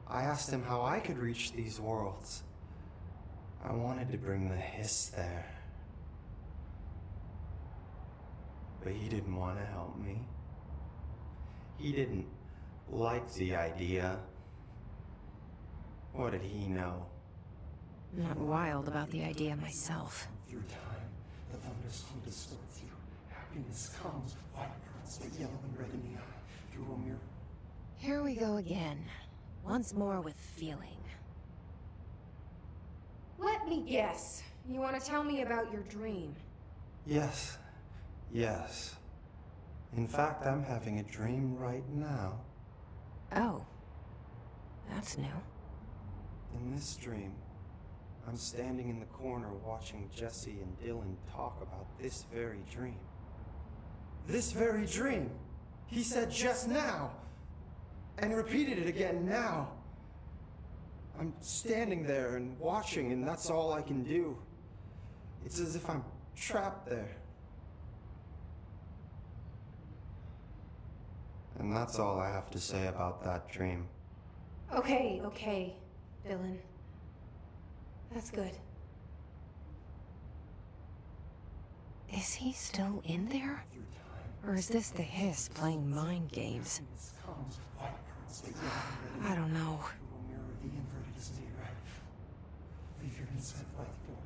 I asked him how I could reach these worlds. I wanted to bring the hiss there. But he didn't want to help me. He didn't like the idea. What did he know? I'm not wild about the idea myself. Through time, the thunderstorm distorts you. Happiness comes, white pearls, but yellow and red in the eye, through a mirror. Here we go again. Once more with feeling. Let me guess. You want to tell me about your dream? Yes. In fact, I'm having a dream right now. Oh. That's new. In this dream, I'm standing in the corner watching Jesse and Dylan talk about this very dream. This very dream! He said just now! And repeated it again now. I'm standing there and watching, and that's all I can do. It's as if I'm trapped there. And that's all I have to say about that dream. Okay, Dylan. That's good. Is he still in there? Or is this the hiss playing mind games? I don't know. Leave your inside by the door.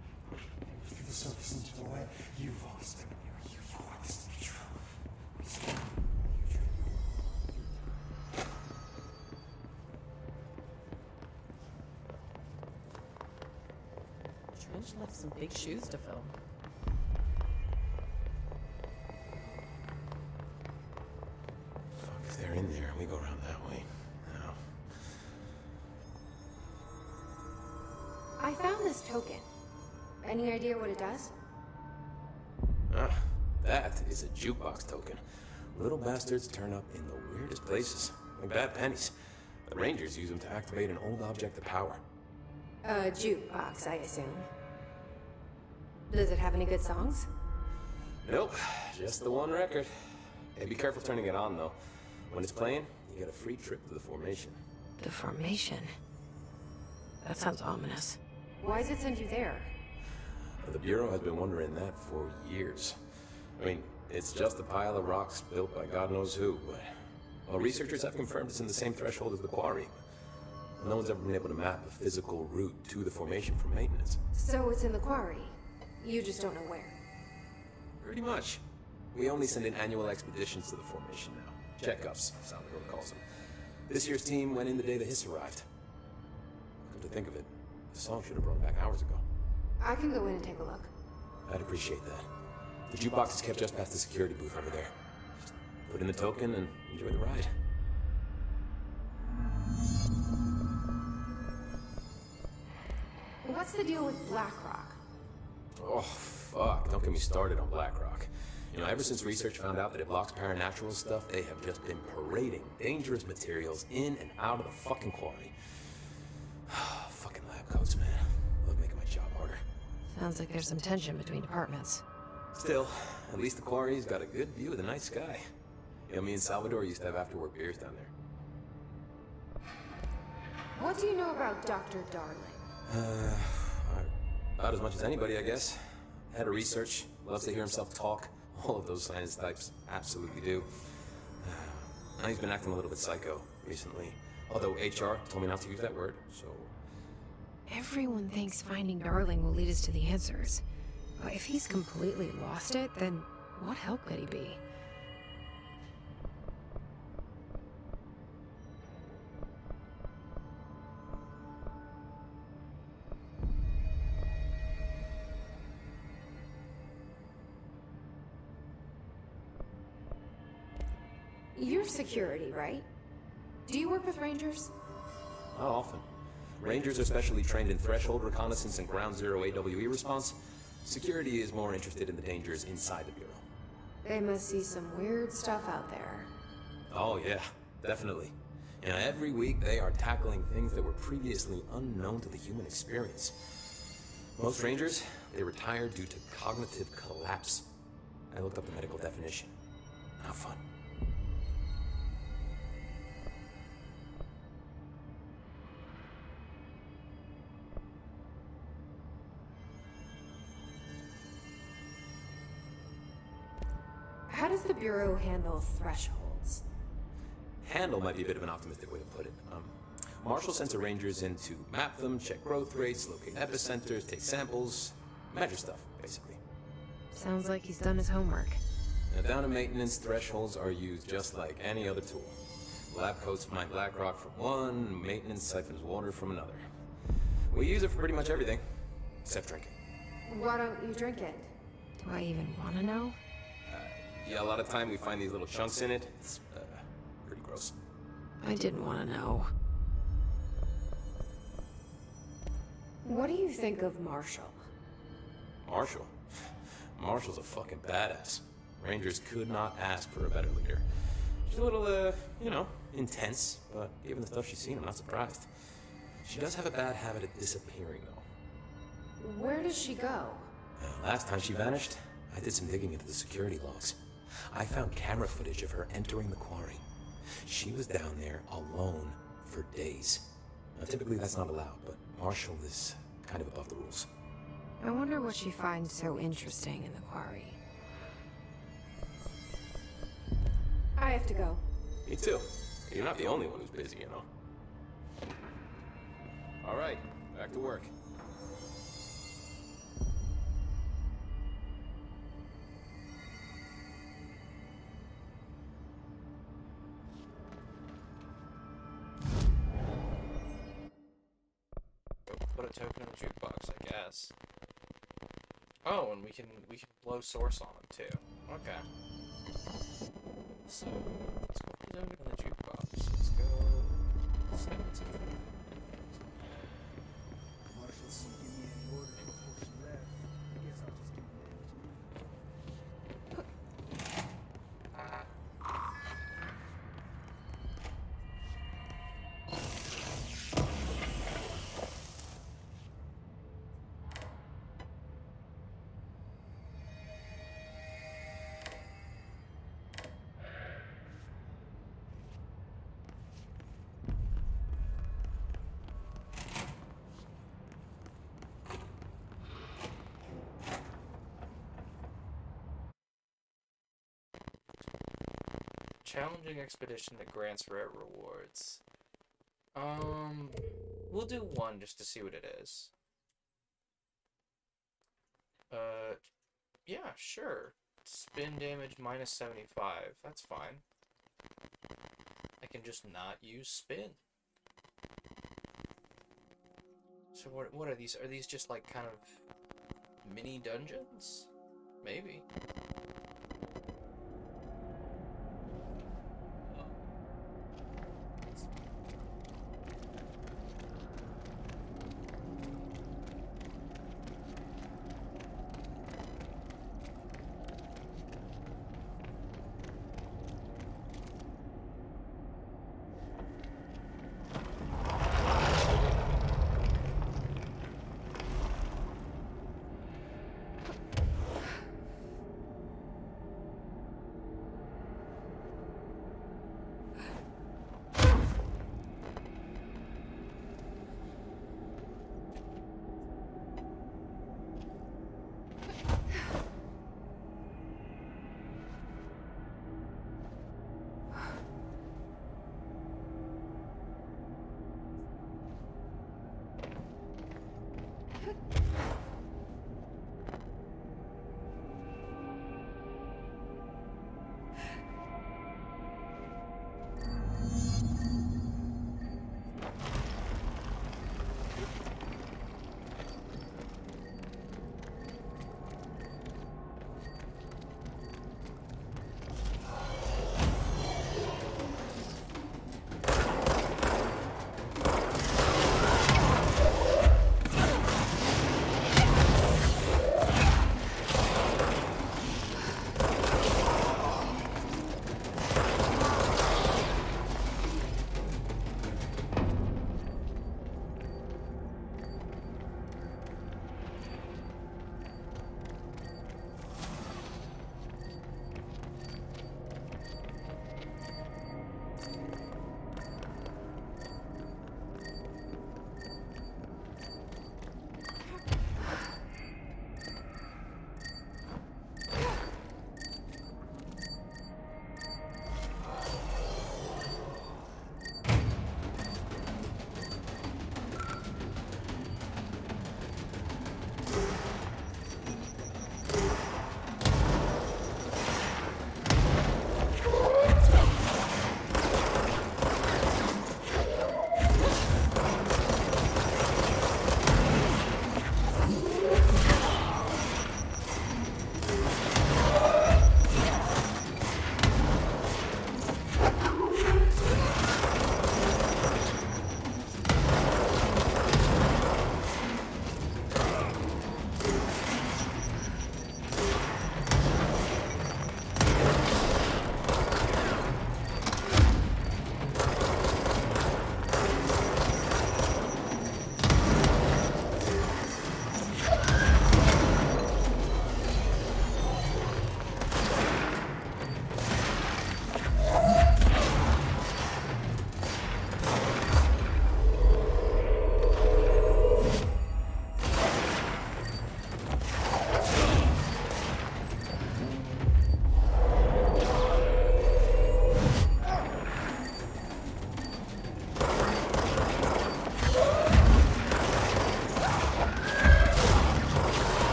Through the surface into the way. You've always been here. You want this to be true. Trench left some big shoes to fill. Fuck, if they're in there, we go around that way. No. I found this token. Any idea what it does? Ah, that is a jukebox token. Little bastards turn up in the weirdest places, like bad pennies. The Rangers use them to activate an old object of power. A jukebox, I assume. Does it have any good songs? Nope, just the one record. Hey, be careful turning it on, though. When it's playing, you get a free trip to the formation. The formation? That sounds ominous. Why does it send you there? The Bureau has been wondering that for years. I mean, it's just a pile of rocks built by God knows who, but... Well, researchers have confirmed it's in the same threshold as the quarry. No one's ever been able to map a physical route to the formation for maintenance. So it's in the quarry. You just don't know where. Pretty much. We only send in annual expeditions to the formation now. Checkups, Salvador calls them. This year's team went in the day the hiss arrived. Come to think of it, the song should have brought back hours ago. I can go in and take a look. I'd appreciate that. The jukebox is kept just past the security booth over there. Just put in the token and enjoy the ride. What's the deal with BlackRock? Oh, fuck. Don't get me started on BlackRock. You know, ever since research found out that it blocks paranatural stuff, they have just been parading dangerous materials in and out of the fucking quarry. Fucking lab coats, man. Love making my job harder. Sounds like there's some tension between departments. Still, at least the quarry's got a good view of the night sky. You know, me and Salvador used to have after-work beers down there. What do you know about Dr. Darling? About as much as anybody, I guess. Head of research, loves to hear himself talk. All of those science types absolutely do. Now he's been acting a little bit psycho recently. Although HR told me not to use that word, so... Everyone thinks finding Darling will lead us to the answers. But if he's completely lost it, then what help could he be? You're security, right? Do you work with Rangers? Not often. Rangers are specially trained in threshold reconnaissance and ground zero AWE response. Security is more interested in the dangers inside the Bureau. They must see some weird stuff out there. Oh yeah, definitely. You know, every week they are tackling things that were previously unknown to the human experience. Most Rangers, they retire due to cognitive collapse. I looked up the medical definition. Not fun. How does the Bureau handle thresholds? Handle might be a bit of an optimistic way to put it. Marshall sends the Rangers in to map them, check growth rates, locate epicenters, take samples, measure stuff, basically. Sounds like he's done his homework. Now, down to maintenance, thresholds are used just like any other tool. Lab coats mine black rock from one, maintenance siphons water from another. We use it for pretty much everything, except drinking. Why don't you drink it? Do I even want to know? Yeah, a lot of time we find these little chunks in it. It's pretty gross. I didn't want to know. What do you think of Marshall? Marshall? Marshall's a fucking badass. Rangers could not ask for a better leader. She's a little, you know, intense, but given the stuff she's seen, I'm not surprised. She does have a bad habit of disappearing, though. Where does she go? Last time she vanished, I did some digging into the security logs. I found camera footage of her entering the quarry. She was down there alone for days. Now, typically that's not allowed, but Marshall is kind of above the rules. I wonder what she finds so interesting in the quarry. I have to go. Me too. You're not the only one who's busy, you know. All right, back to work. Put a token in the jukebox, I guess. Oh, and we can blow source on him too. Okay. So let's go put a token in the jukebox. Let's go. Snip it. Marshall didn't give me any orders before she left. I guess I'll just give them Challenging expedition that grants rare rewards. We'll do one just to see what it is. Yeah, sure. Spin damage minus 75. That's fine. I can just not use spin. So what are these? Are these just like kind of mini dungeons? Maybe.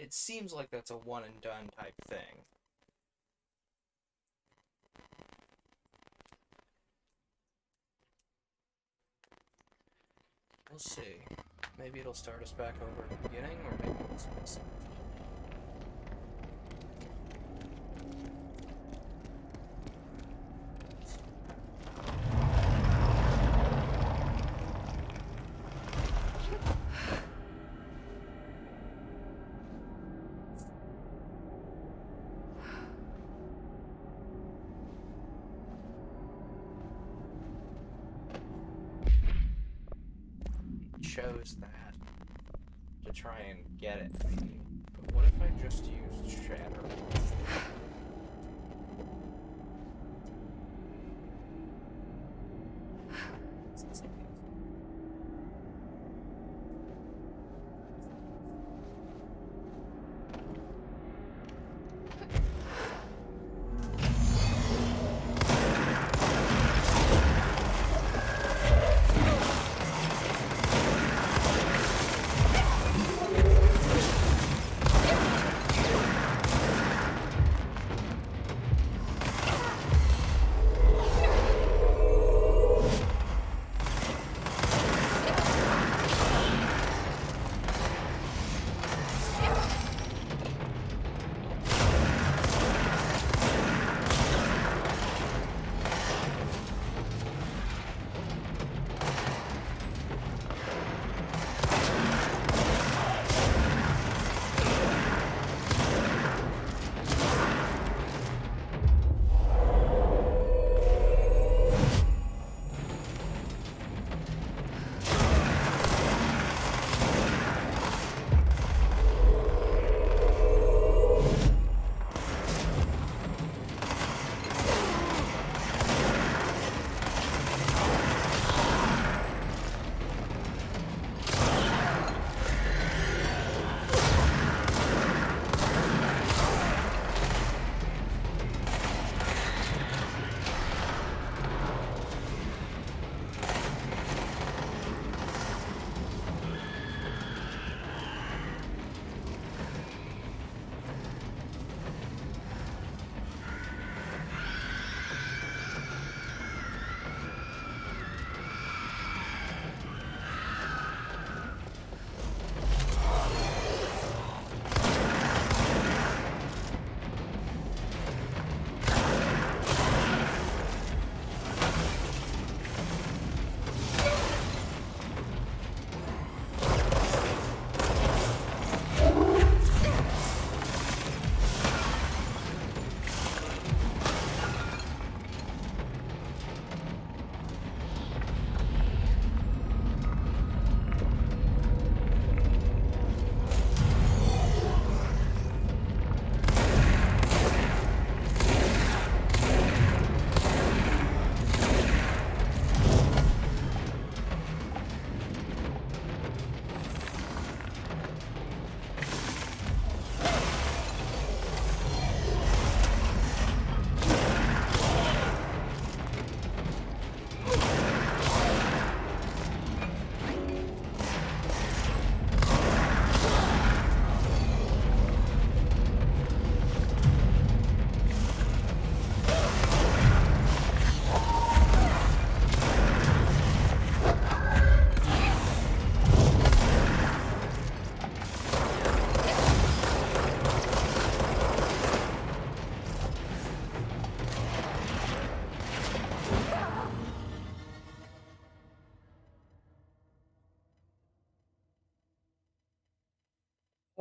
It seems like that's a one and done type thing. We'll see. Maybe it'll start us back over at the beginning, or maybe it's missing. Chose that to try and get it, maybe. But what if I just used Shatter?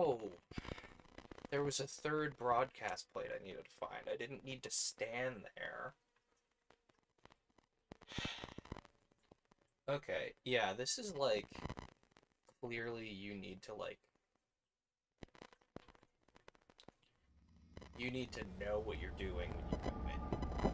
Oh, there was a third broadcast plate I needed to find. I didn't need to stand there. Okay, yeah, this is like, clearly you need to like, you need to know what you're doing when you go in.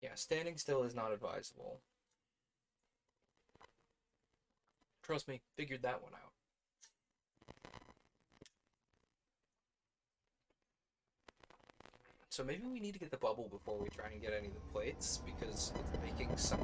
Yeah, standing still is not advisable. Trust me, figured that one out. So maybe we need to get the bubble before we try and get any of the plates, because it's making some...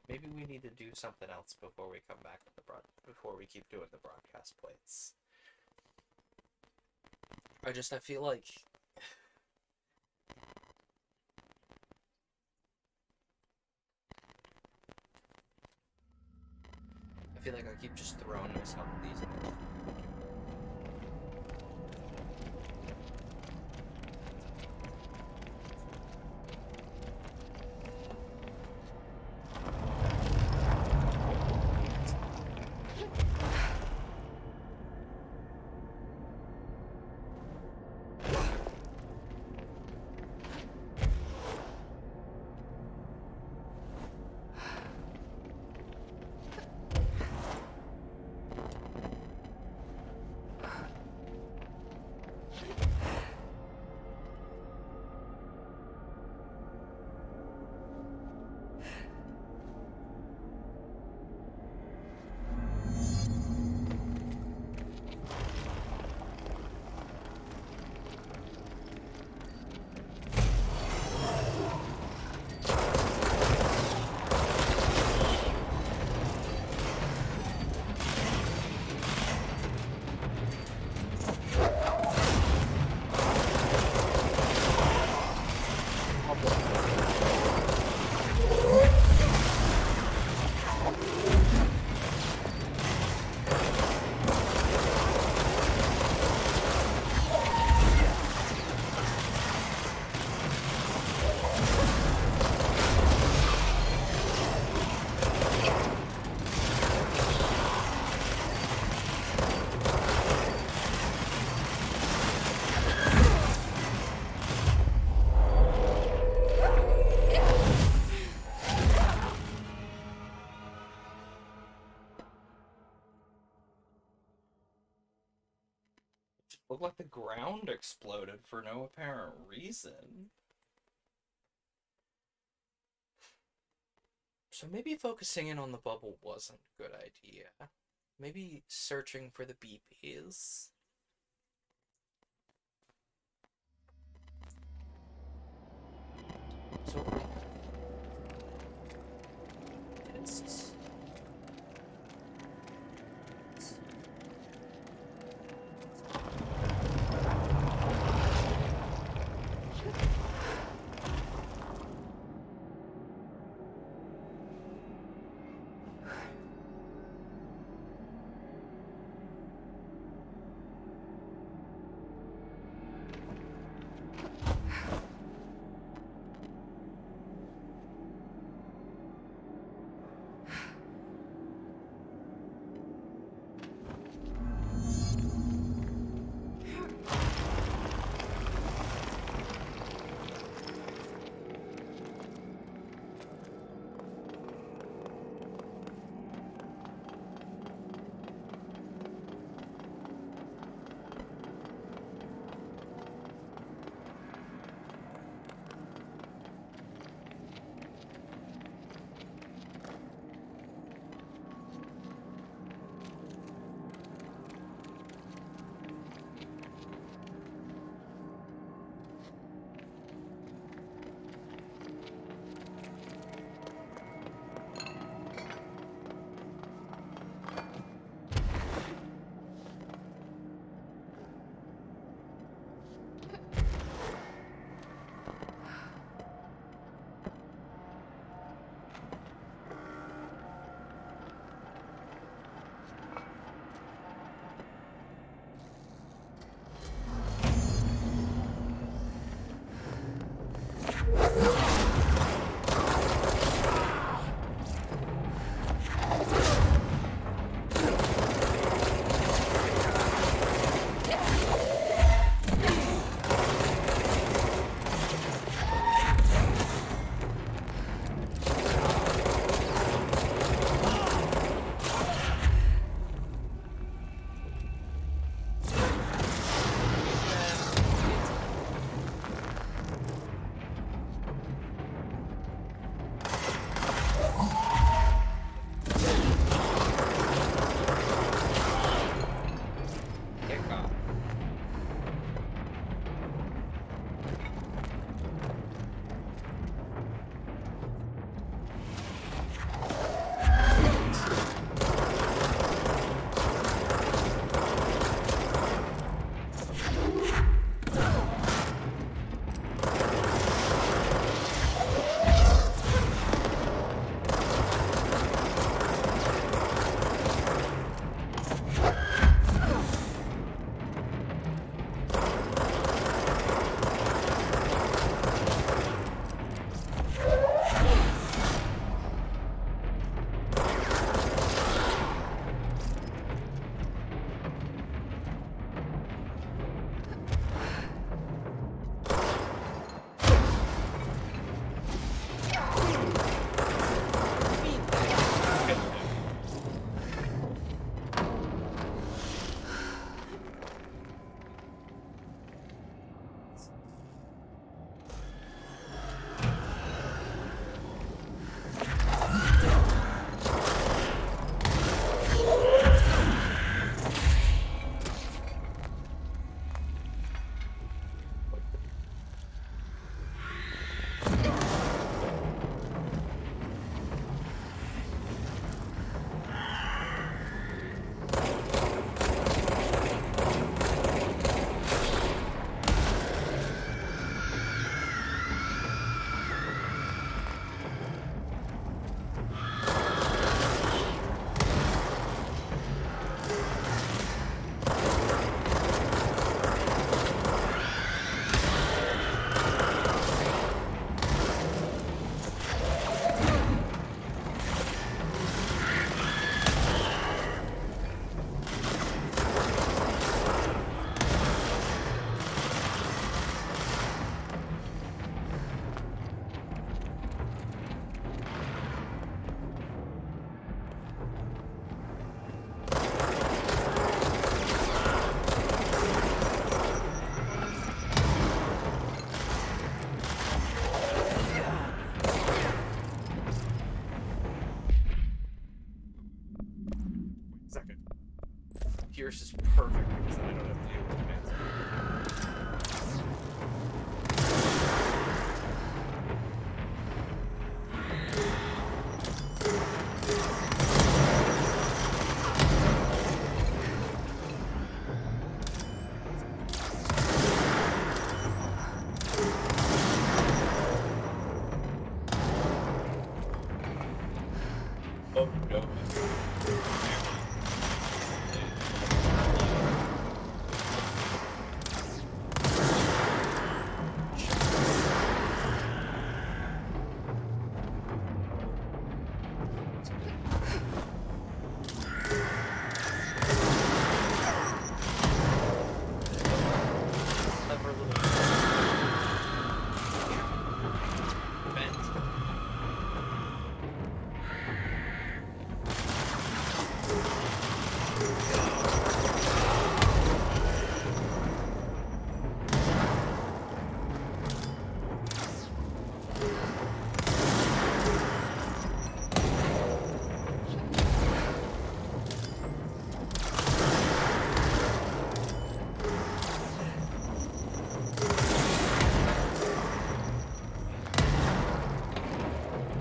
Maybe we need to do something else before we come back to the before we keep doing the broadcast plates. I feel like I keep just throwing myself at these. Looked like the ground exploded for no apparent reason. So maybe focusing in on the bubble wasn't a good idea. Maybe searching for the BPs. So it's... Pierce is perfect because then I don't have to deal with the fans. Oh no. Clever little vent.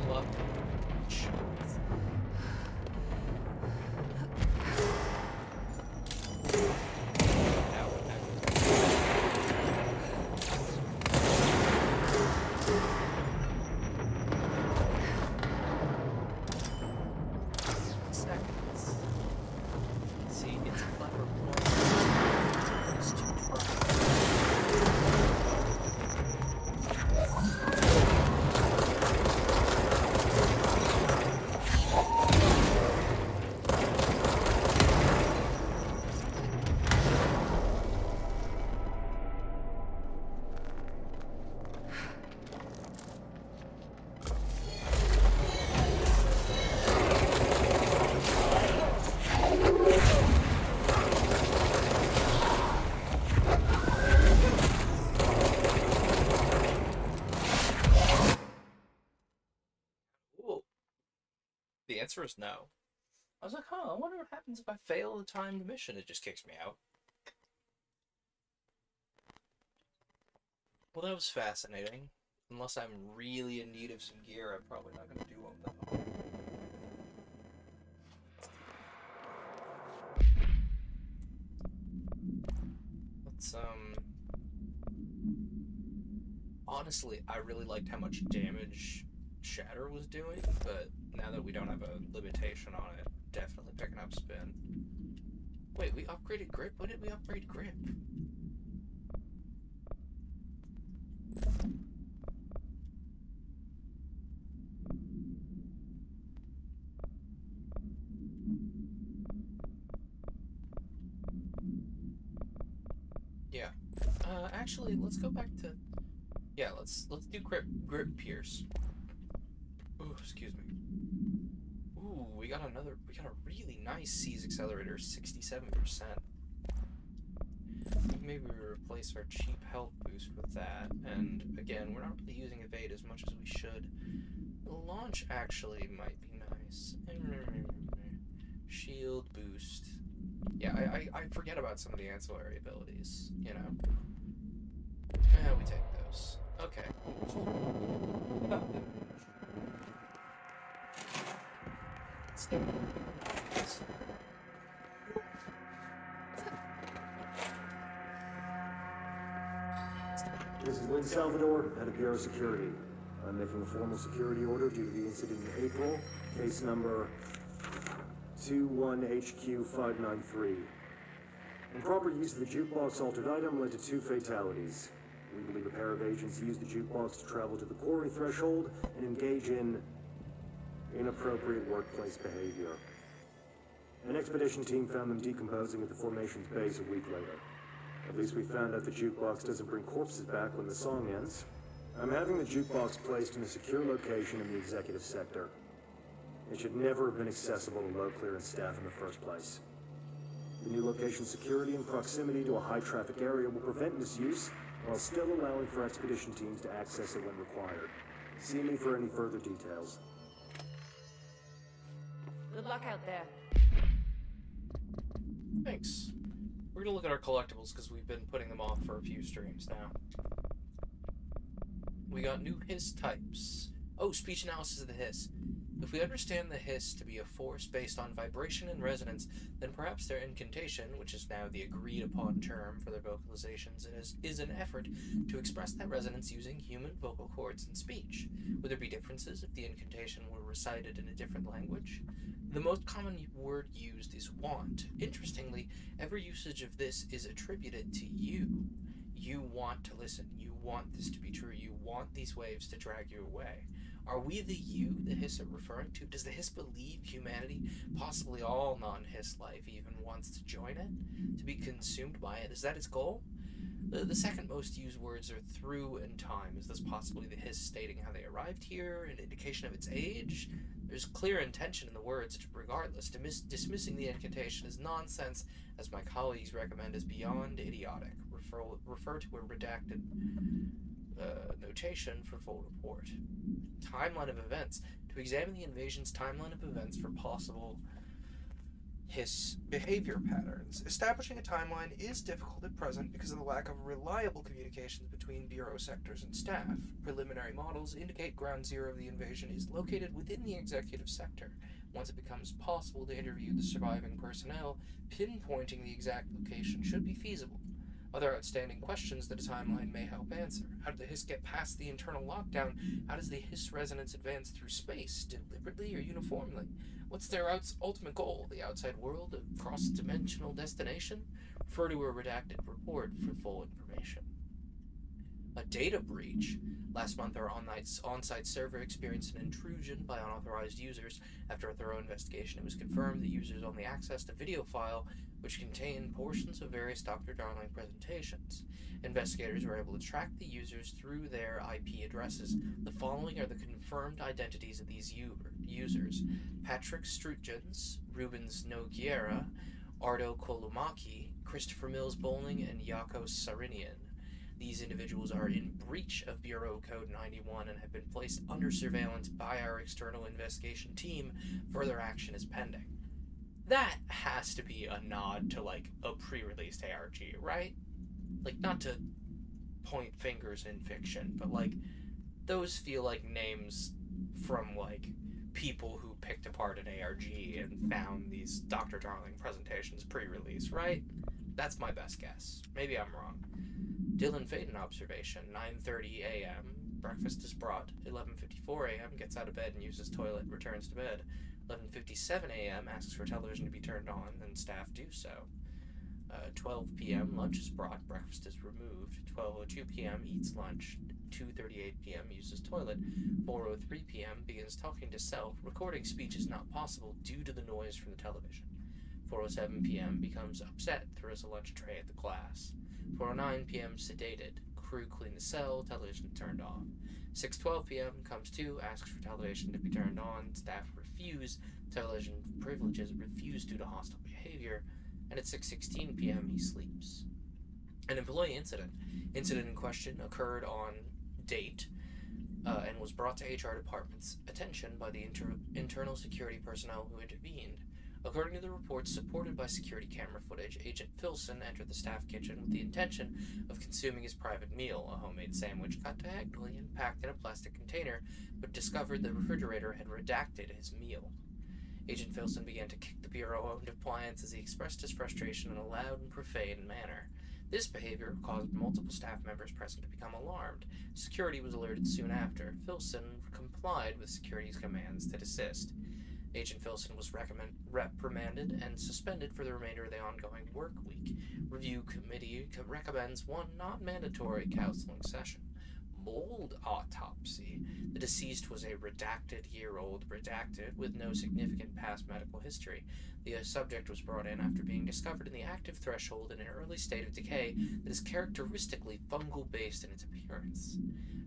Love shots. Seconds. See, it's clever. It's too Ooh. The answer is no. I was like, huh, I wonder what happens if I fail the timed mission. It just kicks me out. Well, that was fascinating. Unless I'm really in need of some gear, I'm probably not going to do one though. Let's, honestly, I really liked how much damage Shatter was doing, but now that we don't have a limitation on it, definitely picking up spin. Wait, we upgraded grip? When did we upgrade grip? Yeah. Actually, let's go back to... Yeah, let's do grip pierce. Ooh, excuse me. Ooh, we got a really nice Seize accelerator, 67%. Maybe we replace our cheap health boost with that, and again, we're not really using evade as much as we should. The launch actually might be nice. Shield boost. Yeah, I forget about some of the ancillary abilities, you know. Yeah, we take those. Okay. This is Lynn Salvador, head of Bureau Security. I'm making a formal security order due to the incident in April, case number 21HQ593. Improper use of the jukebox altered item led to 2 fatalities. We believe a pair of agents used the jukebox to travel to the quarry threshold and engage in inappropriate workplace behavior. An expedition team found them decomposing at the formation's base a week later. At least we found out the jukebox doesn't bring corpses back when the song ends. I'm having the jukebox placed in a secure location in the executive sector. It should never have been accessible to low clearance staff in the first place. The new location's security and proximity to a high-traffic area will prevent misuse, while still allowing for expedition teams to access it when required. See me for any further details. Good luck out there. Thanks. We're gonna look at our collectibles because we've been putting them off for a few streams now. We got new hiss types. Oh, speech analysis of the hiss. If we understand the hiss to be a force based on vibration and resonance, then perhaps their incantation, which is now the agreed upon term for their vocalizations, is an effort to express that resonance using human vocal cords and speech. Would there be differences if the incantation were recited in a different language? The most common word used is want. Interestingly, every usage of this is attributed to you. You want to listen. You want this to be true. You want these waves to drag you away. Are we the you the hiss are referring to? Does the hiss believe humanity, possibly all non-hiss life, even wants to join it? To be consumed by it? Is that its goal? The second most used words are through and time. Is this possibly the hiss stating how they arrived here, an indication of its age? There's clear intention in the words, regardless. Dismissing the incantation as nonsense, as my colleagues recommend, is beyond idiotic. Refer to a redacted notation for full report. Timeline of events. To examine the invasion's timeline of events for possible hiss behavior patterns. Establishing a timeline is difficult at present because of the lack of reliable communications between Bureau sectors and staff. Preliminary models indicate ground zero of the invasion is located within the executive sector. Once it becomes possible to interview the surviving personnel, pinpointing the exact location should be feasible. Other outstanding questions that a timeline may help answer. How did the hiss get past the internal lockdown? How does the hiss resonance advance through space, deliberately or uniformly? What's their ultimate goal? The outside world? A cross-dimensional destination? Refer to a redacted report for full information. A data breach. Last month, our on-site server experienced an intrusion by unauthorized users. After a thorough investigation, it was confirmed that users only accessed a video file which contained portions of various Dr. Darling presentations. Investigators were able to track the users through their IP addresses. The following are the confirmed identities of these users: Patrick Strutjens, Rubens Nogueira, Ardo Kolumaki, Christopher Mills Bowling, and Yakos Sarinian. These individuals are in breach of Bureau Code 91 and have been placed under surveillance by our external investigation team. Further action is pending. That has to be a nod to, like, a pre-released ARG, right? Like, not to point fingers in fiction, but, like, those feel like names from, like, people who picked apart an ARG and found these Dr. Darling presentations pre-release, right? That's my best guess. Maybe I'm wrong. Dylan Faden observation, 9:30 a.m. Breakfast is brought. 11:54 a.m. Gets out of bed and uses toilet, returns to bed. 11:57 a.m. asks for television to be turned on, and staff do so. 12 p.m. lunch is brought. Breakfast is removed. 12:02 p.m. eats lunch. 2:38 p.m. uses toilet. 4:03 p.m. begins talking to self. Recording speech is not possible due to the noise from the television. 4:07 p.m. becomes upset, throws a lunch tray at the class. 4:09 p.m. sedated. Crew clean the cell, television turned off. 6:12 p.m. comes to, asks for television to be turned on. Staff refuse. Television privileges refuse due to hostile behavior. And at 6:16 p.m. he sleeps. An employee incident. Incident in question occurred on date and was brought to HR department's attention by the internal security personnel who intervened. According to the reports supported by security camera footage, Agent Filson entered the staff kitchen with the intention of consuming his private meal, a homemade sandwich cut diagonally and packed in a plastic container, but discovered the refrigerator had redacted his meal. Agent Filson began to kick the Bureau-owned appliance as he expressed his frustration in a loud and profane manner. This behavior caused multiple staff members present to become alarmed. Security was alerted soon after. Filson complied with security's commands to desist. Agent Filson was reprimanded and suspended for the remainder of the ongoing work week. Review committee recommends one non-mandatory counseling session. Mold autopsy. The deceased was a redacted-year-old redacted with no significant past medical history. The subject was brought in after being discovered in the active threshold in an early state of decay that is characteristically fungal-based in its appearance.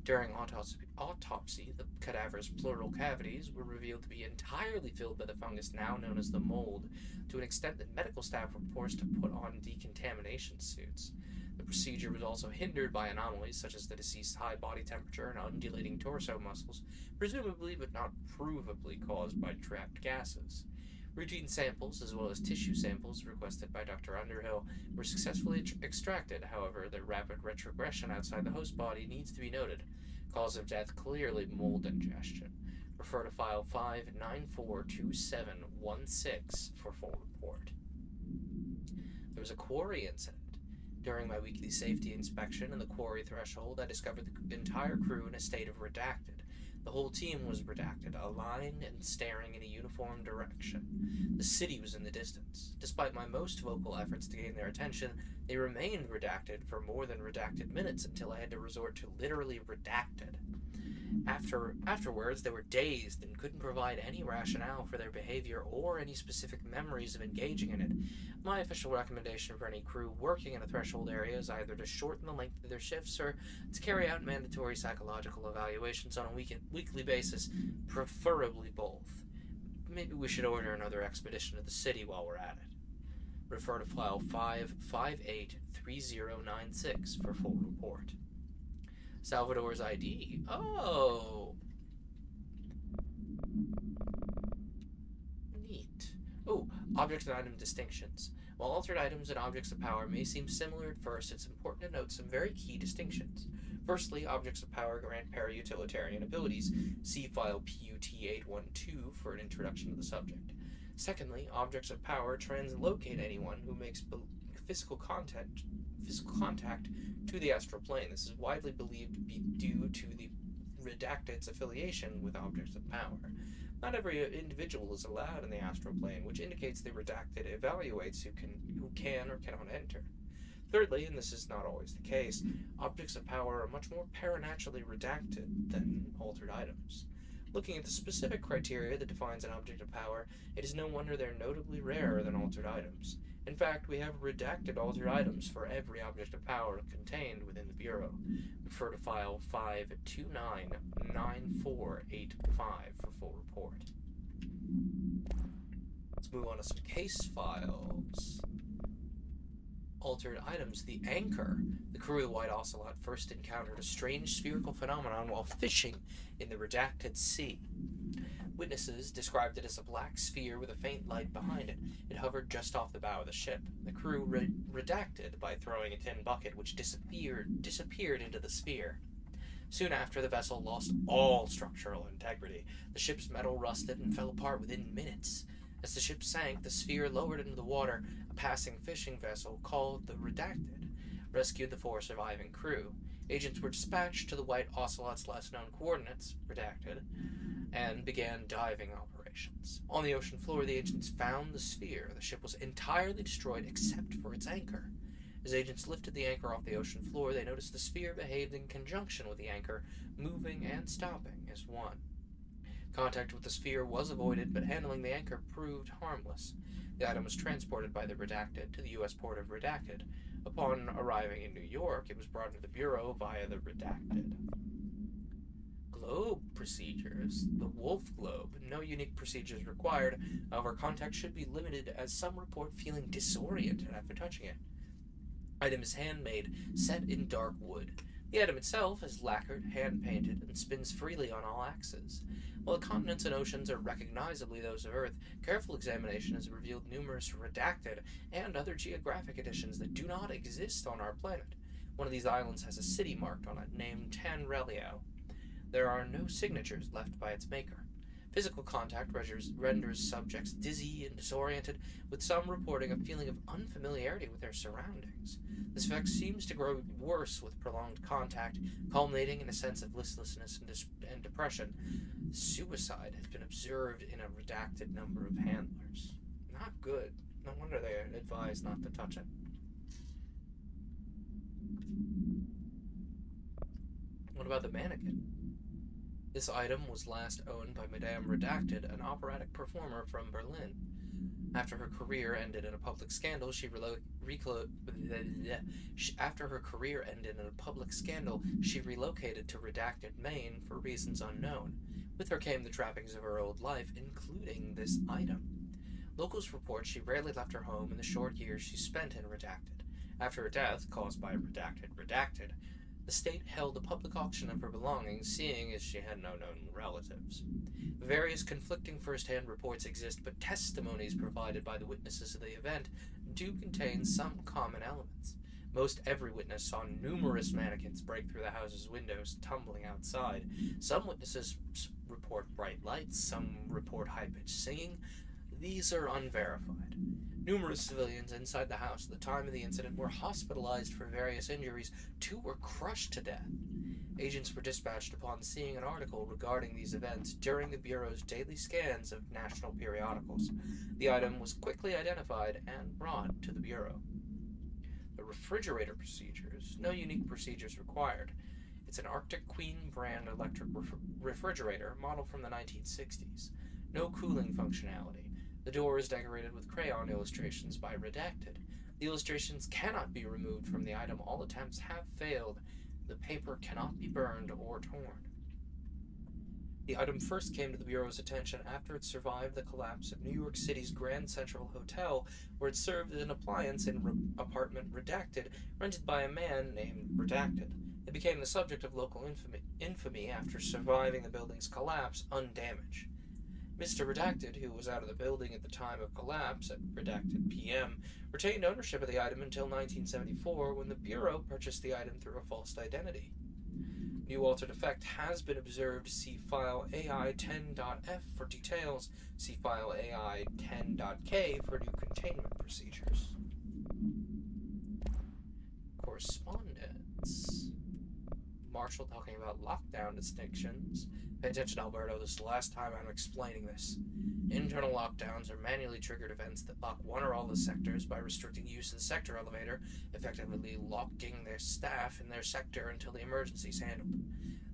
During autopsy, the cadaver's pleural cavities were revealed to be entirely filled by the fungus now known as the mold, to an extent that medical staff were forced to put on decontamination suits. The procedure was also hindered by anomalies such as the deceased's high body temperature and undulating torso muscles, presumably but not provably caused by trapped gases. Routine samples, as well as tissue samples requested by Dr. Underhill, were successfully extracted. However, the rapid retrogression outside the host body needs to be noted. Cause of death clearly mold ingestion. Refer to file 5942716 for full report. There was a quarry incident. During my weekly safety inspection in the quarry threshold, I discovered the entire crew in a state of redacted. The whole team was redacted, aligned and staring in a uniform direction. The city was in the distance. Despite my most vocal efforts to gain their attention, they remained redacted for more than redacted minutes until I had to resort to literally redacted. Afterwards, they were dazed and couldn't provide any rationale for their behavior or any specific memories of engaging in it. My official recommendation for any crew working in a threshold area is either to shorten the length of their shifts or to carry out mandatory psychological evaluations on a weekly basis, preferably both. Maybe we should order another expedition to the city while we're at it. Refer to file 5583096 for full report. Salvador's ID. Oh! Neat. Oh, object and item distinctions. While altered items and objects of power may seem similar at first, it's important to note some very key distinctions. Firstly, objects of power grant para-utilitarian abilities. See file PUT812 for an introduction to the subject. Secondly, objects of power translocate anyone who makes physical contact to the astral plane. This is widely believed to be due to the redacted's affiliation with objects of power. Not every individual is allowed in the astral plane, which indicates the redacted evaluates who can or cannot enter. Thirdly, and this is not always the case, objects of power are much more paranaturally redacted than altered items. Looking at the specific criteria that defines an object of power, it is no wonder they're notably rarer than altered items. In fact, we have redacted altered items for every object of power contained within the Bureau. Refer to file 5299485 for full report. Let's move on to some case files. Altered items. The Anchor. The crew of the White Ocelot first encountered a strange spherical phenomenon while fishing in the redacted sea. Witnesses described it as a black sphere with a faint light behind it. It hovered just off the bow of the ship. The crew redacted by throwing a tin bucket, which disappeared into the sphere. Soon after, the vessel lost all structural integrity. The ship's metal rusted and fell apart within minutes. As the ship sank, the sphere lowered into the water. A passing fishing vessel called the Redacted rescued the 4 surviving crew. Agents were dispatched to the White Ocelot's less-known coordinates, Redacted, and began diving operations. On the ocean floor, the agents found the sphere. The ship was entirely destroyed except for its anchor. As agents lifted the anchor off the ocean floor, they noticed the sphere behaved in conjunction with the anchor, moving and stopping as one. Contact with the sphere was avoided, but handling the anchor proved harmless. The item was transported by the Redacted to the U.S. port of Redacted. Upon arriving in New York, it was brought into the Bureau via the Redacted. Globe procedures. The Wolf Globe. No unique procedures required. However, contact should be limited, as some report feeling disoriented after touching it. Item is handmade, set in dark wood. The item itself is lacquered, hand-painted, and spins freely on all axes. While the continents and oceans are recognizably those of Earth, careful examination has revealed numerous redacted and other geographic additions that do not exist on our planet. One of these islands has a city marked on it, named Tanrelio. There are no signatures left by its maker. Physical contact renders subjects dizzy and disoriented, with some reporting a feeling of unfamiliarity with their surroundings. This effect seems to grow worse with prolonged contact, culminating in a sense of listlessness and depression. Suicide has been observed in a redacted number of handlers. Not good. No wonder they are advised not to touch it. What about the mannequin? This item was last owned by Madame Redacted, an operatic performer from Berlin. After her career ended in a public scandal, she relocated to Redacted, Maine for reasons unknown. With her came the trappings of her old life, including this item. Locals report she rarely left her home in the short years she spent in Redacted. After her death, caused by Redacted, The state held a public auction of her belongings, seeing as she had no known relatives. Various conflicting first-hand reports exist, but testimonies provided by the witnesses of the event do contain some common elements. Most every witness saw numerous mannequins break through the house's windows, tumbling outside. Some witnesses report bright lights, some report high-pitched singing. These are unverified. Numerous civilians inside the house at the time of the incident were hospitalized for various injuries. 2 were crushed to death. Agents were dispatched upon seeing an article regarding these events during the Bureau's daily scans of national periodicals. The item was quickly identified and brought to the Bureau. The refrigerator procedures. No unique procedures required. It's an Arctic Queen brand electric refrigerator, modeled from the 1960s. No cooling functionality. The door is decorated with crayon illustrations by Redacted. The illustrations cannot be removed from the item. All attempts have failed. The paper cannot be burned or torn. The item first came to the Bureau's attention after it survived the collapse of New York City's Grand Central Hotel, where it served as an appliance in apartment Redacted, rented by a man named Redacted. It became the subject of local infamy after surviving the building's collapse undamaged. Mr. Redacted, who was out of the building at the time of collapse at Redacted PM, retained ownership of the item until 1974, when the Bureau purchased the item through a false identity. New altered effect has been observed. See file AI10.f for details. See file AI10.k for new containment procedures. Correspondence. Marshall talking about lockdown distinctions. Pay attention, Alberto. This is the last time I'm explaining this. Internal lockdowns are manually triggered events that lock one or all the sectors by restricting use of the sector elevator, effectively locking their staff in their sector until the emergency is handled.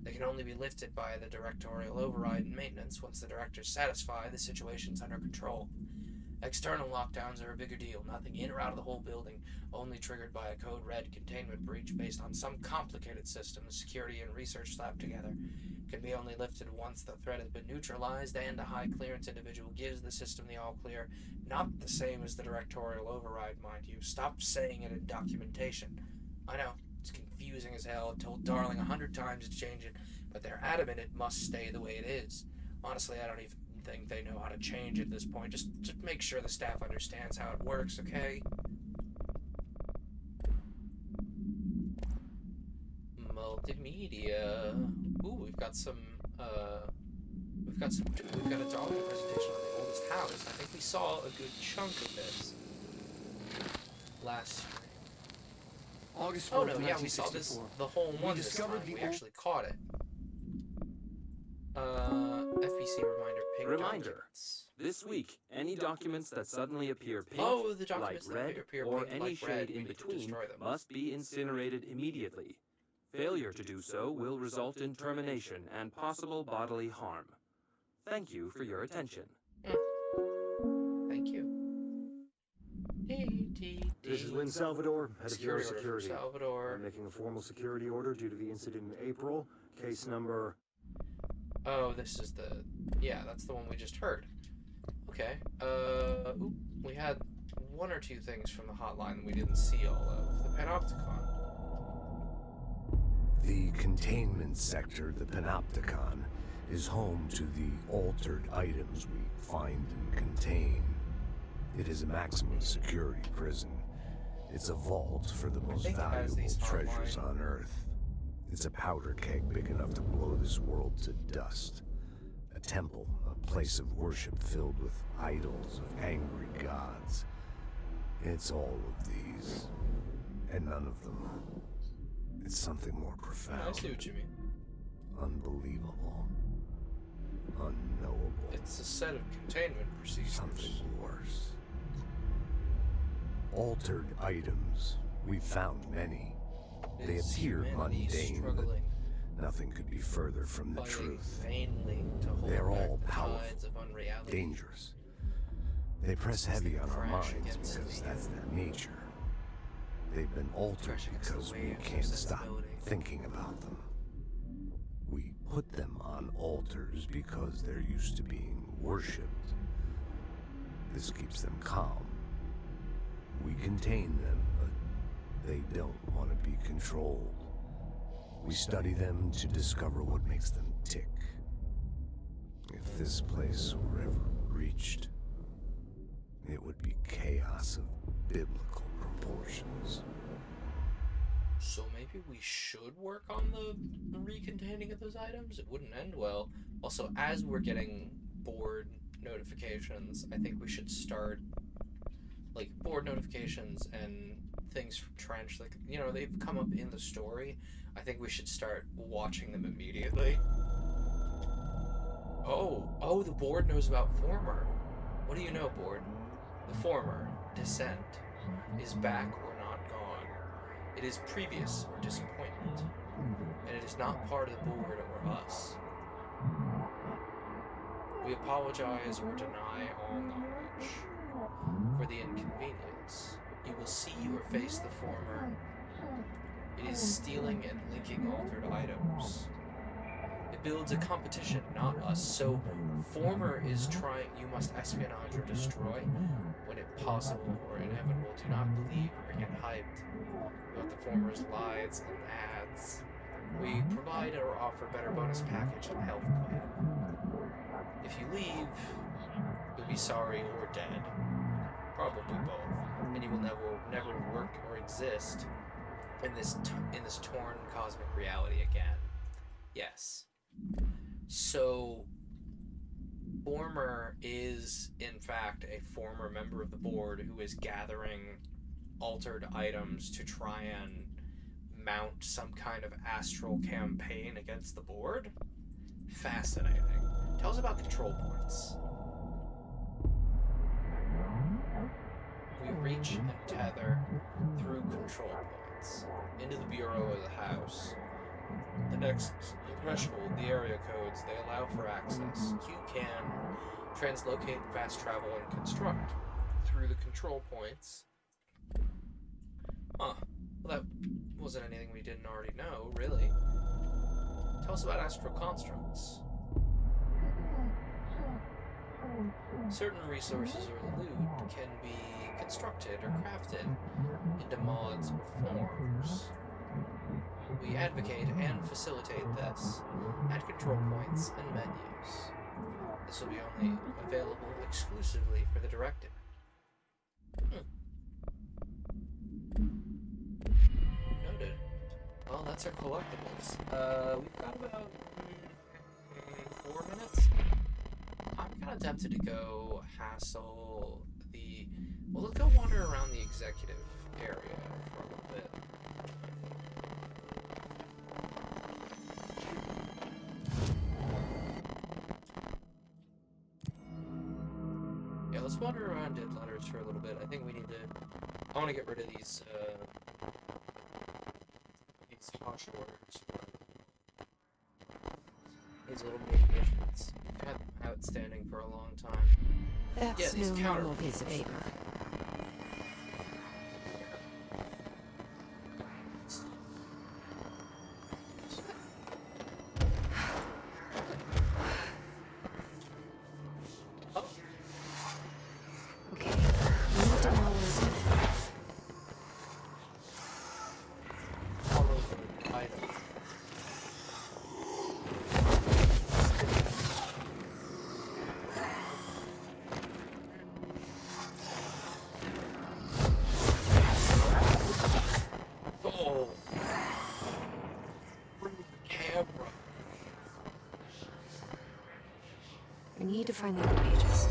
They can only be lifted by the directorial override and maintenance once the directors satisfy the situation's under control. External lockdowns are a bigger deal, nothing in or out of the whole building, only triggered by a code red containment breach based on some complicated system the security and research slapped together. Can be only lifted once the threat has been neutralized and a high clearance individual gives the system the all clear. Not the same as the directorial override, mind you. Stop saying it in documentation. I know, it's confusing as hell. I've told Darling 100 times to change it, but they're adamant it must stay the way it is. Honestly, I don't even think they know how to change it at this point. Just make sure the staff understands how it works, okay? Multimedia. Ooh, we've got a dominant presentation on the oldest house. I think we saw a good chunk of this last stream. August 4th, oh no, yeah, we saw this the whole one this time. We actually caught it. FBC reminder, pink documents. This week, any documents that suddenly appear pink, the documents like red, that appear or pink, any like shade red, in between must be incinerated immediately. Failure to do so will result in termination and possible bodily harm. Thank you for your attention. Thank you. This is Lynn Salvador, head of Bureau Security. Salvador. I'm making a formal security order due to the incident in April. Case number... Oh, this is the... Yeah, that's the one we just heard. Okay. We had one or two things from the hotline that we didn't see all of. The Panopticon. The containment sector, the Panopticon, is home to the altered items we find and contain. It is a maximum security prison. It's a vault for the most valuable treasures on Earth. It's a powder keg big enough to blow this world to dust. A temple, a place of worship filled with idols of angry gods. It's all of these, and none of them. It's something more profound. I see what you mean. Unbelievable. Unknowable. It's a set of containment procedures. Something worse. Altered items. We've found many. They appear mundane, but nothing could be further from the truth. They're all powerful, dangerous. They press heavy on our minds because that's their nature. They've been altered because we can't stop thinking about them. We put them on altars because they're used to being worshipped. This keeps them calm. We contain them, but they don't want to be controlled. We study them to discover what makes them tick. If this place were ever reached, it would be chaos of biblical proportions. So maybe we should work on the recontaining of those items? It wouldn't end well. Also, as we're getting board notifications, I think we should start, like, board notifications and things from Trench, like, you know, they've come up in the story. I think we should start watching them immediately. Oh, the board knows about Former. What do you know, board? The Former, Descent, is back or not gone. It is previous or disappointment, and it is not part of the board or us. We apologize or deny all knowledge for the inconvenience. You will see or face the Former. It is stealing and linking altered items. It builds a competition, not us. So, Former is trying. You must espionage or destroy when it possible or inevitable. Do not believe or get hyped about the Former's lies and ads. We provide or offer better bonus package and health plan. If you leave, you'll be sorry or dead. Probably both, and you will never work or exist in this torn cosmic reality again. Yes. So, Former is, in fact, a former member of the board who is gathering altered items to try and mount some kind of astral campaign against the board? Fascinating. Tell us about control points. We reach and tether through control points into the bureau of the house. The next threshold, the area codes, they allow for access. You can translocate, fast travel, and construct through the control points. Huh. Well, that wasn't anything we didn't already know, really. Tell us about astral constructs. Certain resources or loot can be constructed or crafted into mods or forms. We advocate and facilitate this at control points and menus. This will be only available exclusively for the director. Noted. Well, that's our collectibles. We've got about 4 minutes. I'm kind of tempted to go hassle the... Well, let's go wander around the executive area for a little bit. Yeah, let's wander around Dead Letters for a little bit. I think we need to... I want to get rid of these hush orders. These little mini missions. We've had them outstanding for a long time. That's yeah, no normal piece of paper. I need to find the other pages.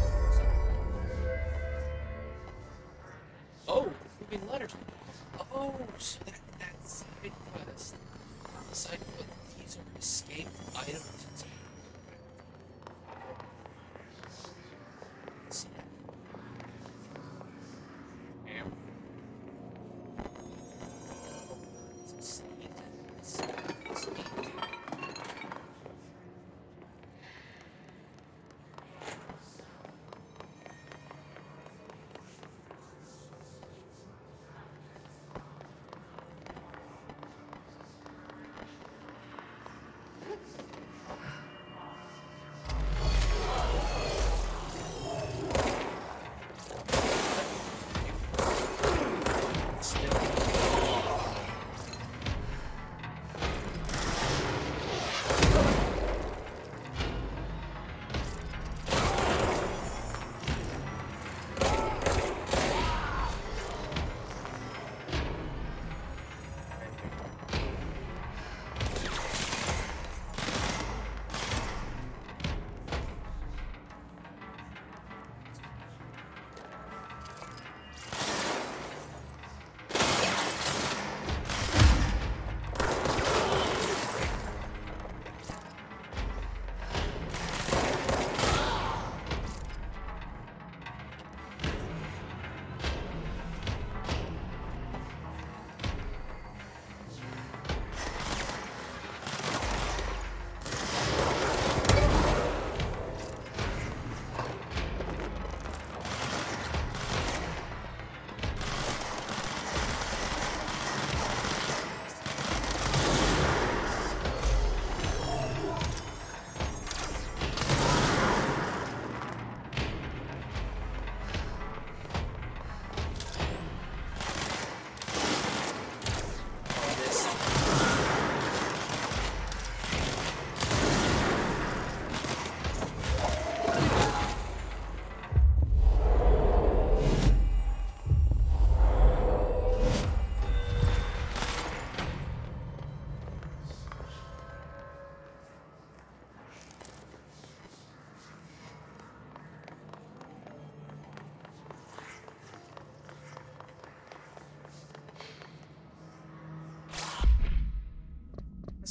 Oh, moving letters. Oh, so that's side quest. Side quest. These are escaped items.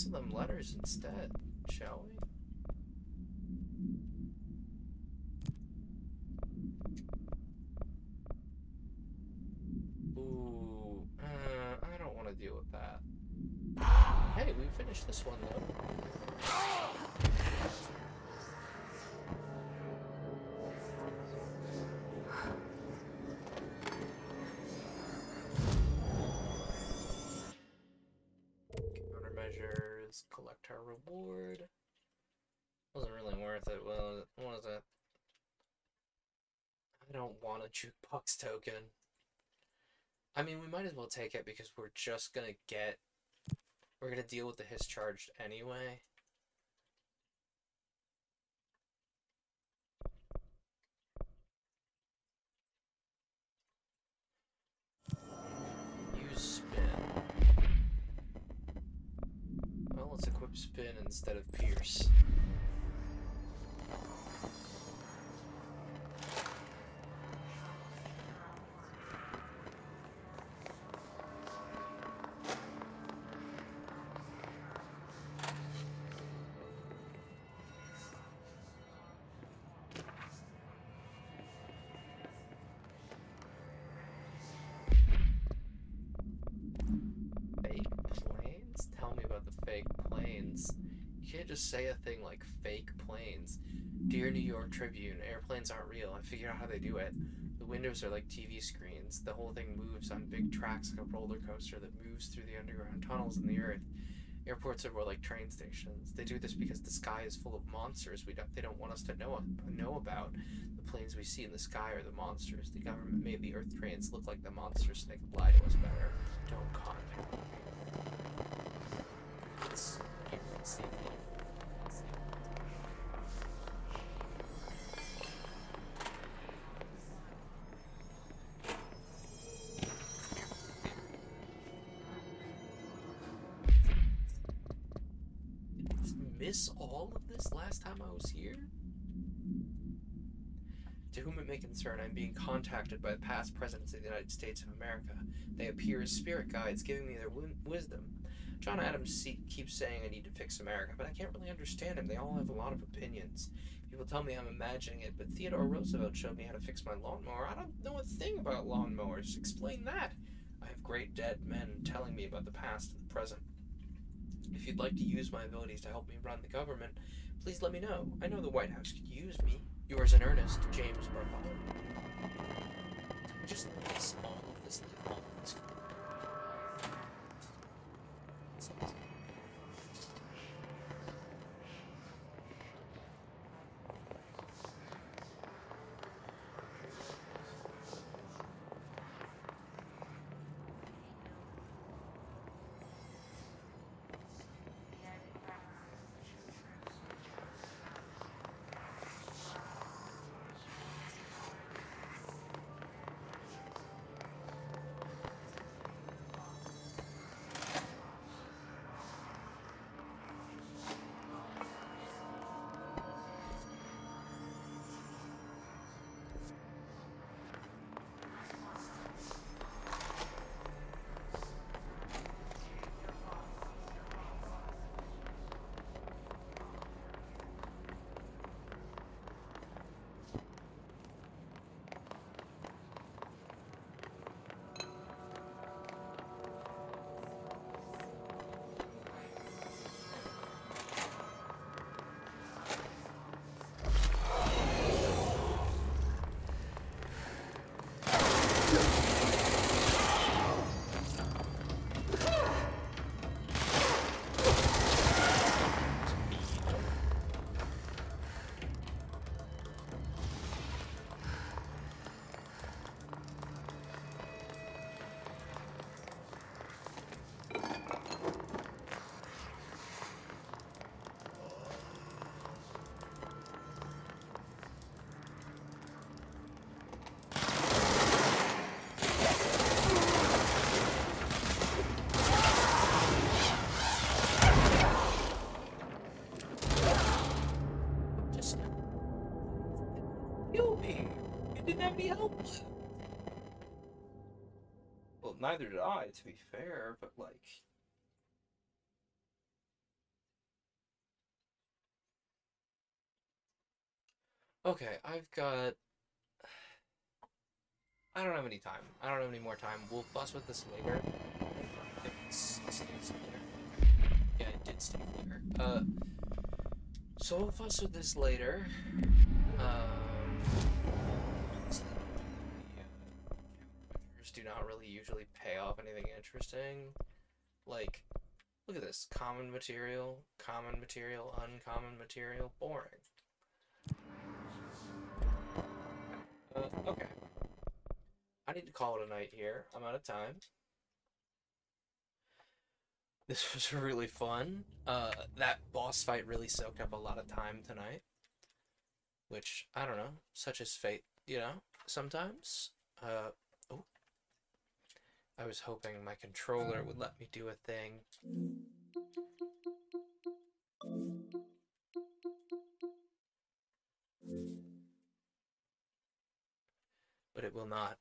of them letters instead, shall we? Ooh, I don't want to deal with that. Hey, we finished this one though. Countermeasures, collect our reward. Wasn't really worth it, was it? I don't want a jukebox token. I mean, we might as well take it because we're just gonna deal with the hiss charged anyway. Use spin. Well, let's equip spin instead of pierce. You can't just say a thing like fake planes. Dear New York Tribune, airplanes aren't real. I figured out how they do it. The windows are like TV screens. The whole thing moves on big tracks like a roller coaster that moves through the underground tunnels in the earth. Airports are more like train stations. They do this because the sky is full of monsters they don't want us to know about. The planes we see in the sky are the monsters. The government made the earth trains look like the monsters so they could lie to us better. Don't contact me. It's miss all of this last time I was here? To whom it may concern, I'm being contacted by the past presidents of the United States of America. They appear as spirit guides, giving me their wisdom. John Adams keeps saying I need to fix America, but I can't really understand him. They all have a lot of opinions. People tell me I'm imagining it, but Theodore Roosevelt showed me how to fix my lawnmower. I don't know a thing about lawnmowers. Explain that. I have great dead men telling me about the past and the present. If you'd like to use my abilities to help me run the government, please let me know. I know the White House could use me. Yours in earnest, James Bartholomew. Just miss all of this. Well, neither did I, to be fair, but like... Okay, I've got... I don't have any time. I don't have any more time. We'll fuss with this later. If it stays clear. Yeah, it did stay clear. So we'll fuss with this later. Do not really usually pay off anything interesting. Like, look at this. Common material, uncommon material, boring. Okay. I need to call it a night here. I'm out of time. This was really fun. That boss fight really soaked up a lot of time tonight. Which, I don't know, such is fate, you know, sometimes. Oh. I was hoping my controller would let me do a thing. But it will not.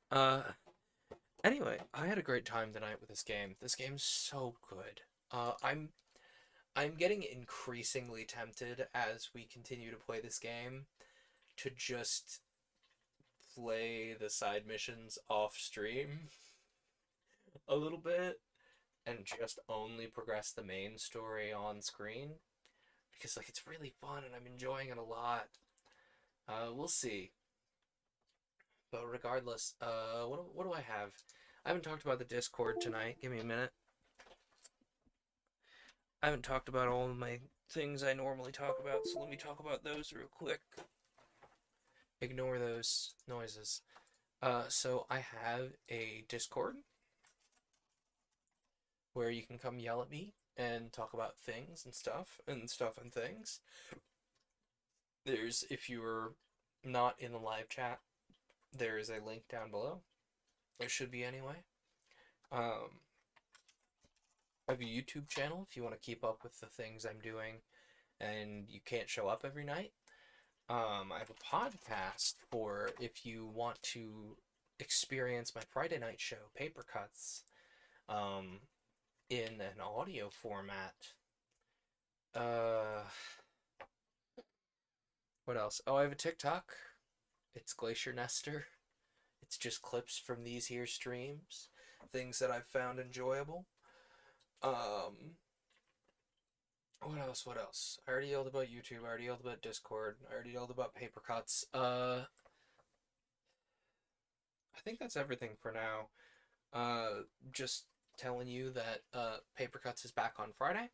Anyway, I had a great time tonight with this game. This game's so good. I'm getting increasingly tempted as we continue to play this game to just play the side missions off stream a little bit and just only progress the main story on screen because like it's really fun and I'm enjoying it a lot. We'll see. But regardless, what do I have? I haven't talked about the Discord tonight. Give me a minute. I haven't talked about all of my things I normally talk about, so let me talk about those real quick. Ignore those noises. So I have a Discord where you can come yell at me and talk about things and stuff and things. There's, if you're not in the live chat, there is a link down below. There should be anyway. I have a YouTube channel if you want to keep up with the things I'm doing and you can't show up every night. I have a podcast for if you want to experience my Friday night show, Paper Cuts, in an audio format. What else? Oh, I have a TikTok. It's Glacier Nester. It's just clips from these here streams. Things that I've found enjoyable. What else? I already yelled about YouTube. I already yelled about Discord. I already yelled about Paper Cuts. I think that's everything for now. Just telling you that Paper Cuts is back on Friday.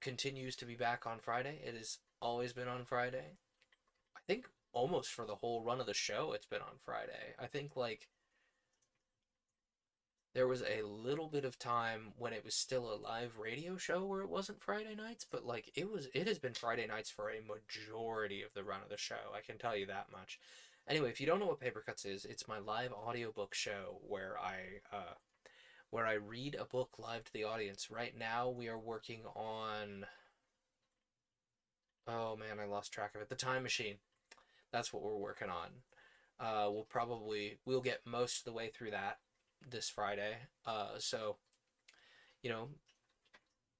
Continues to be back on Friday. It has always been on Friday. I think almost for the whole run of the show it's been on Friday. I think like there was a little bit of time when it was still a live radio show where it wasn't Friday nights, but like it has been Friday nights for a majority of the run of the show. I can tell you that much. Anyway, if you don't know what Paper Cuts is, it's my live audiobook show where I read a book live to the audience. Right now we are working on, oh man, I lost track of it. The Time Machine. That's what we're working on. We'll get most of the way through that this Friday. So, you know,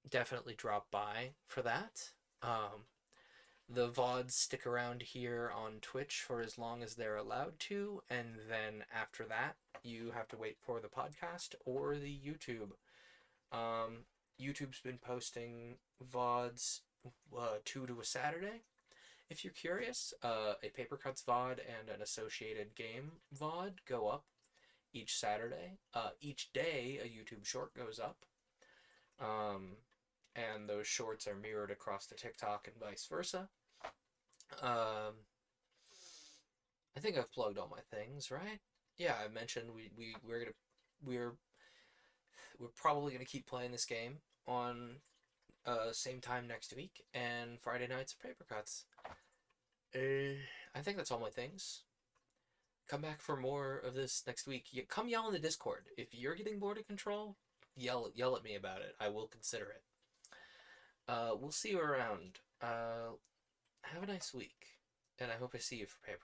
definitely drop by for that. The VODs stick around here on Twitch for as long as they're allowed to, and then after that, you have to wait for the podcast or the YouTube. YouTube's been posting VODs 2 to a Saturday. If you're curious, a Paper Cuts VOD and an associated game VOD go up each Saturday. Each day, a YouTube short goes up. And those shorts are mirrored across the TikTok and vice versa. I think I've plugged all my things, right? Yeah, I mentioned we're probably gonna keep playing this game on same time next week, and Friday nights are Paper Cuts. I think that's all my things. Come back for more of this next week. Come yell in the Discord. If you're getting bored of Control, yell at me about it. I will consider it. We'll see you around. Have a nice week, and I hope I see you for Paper.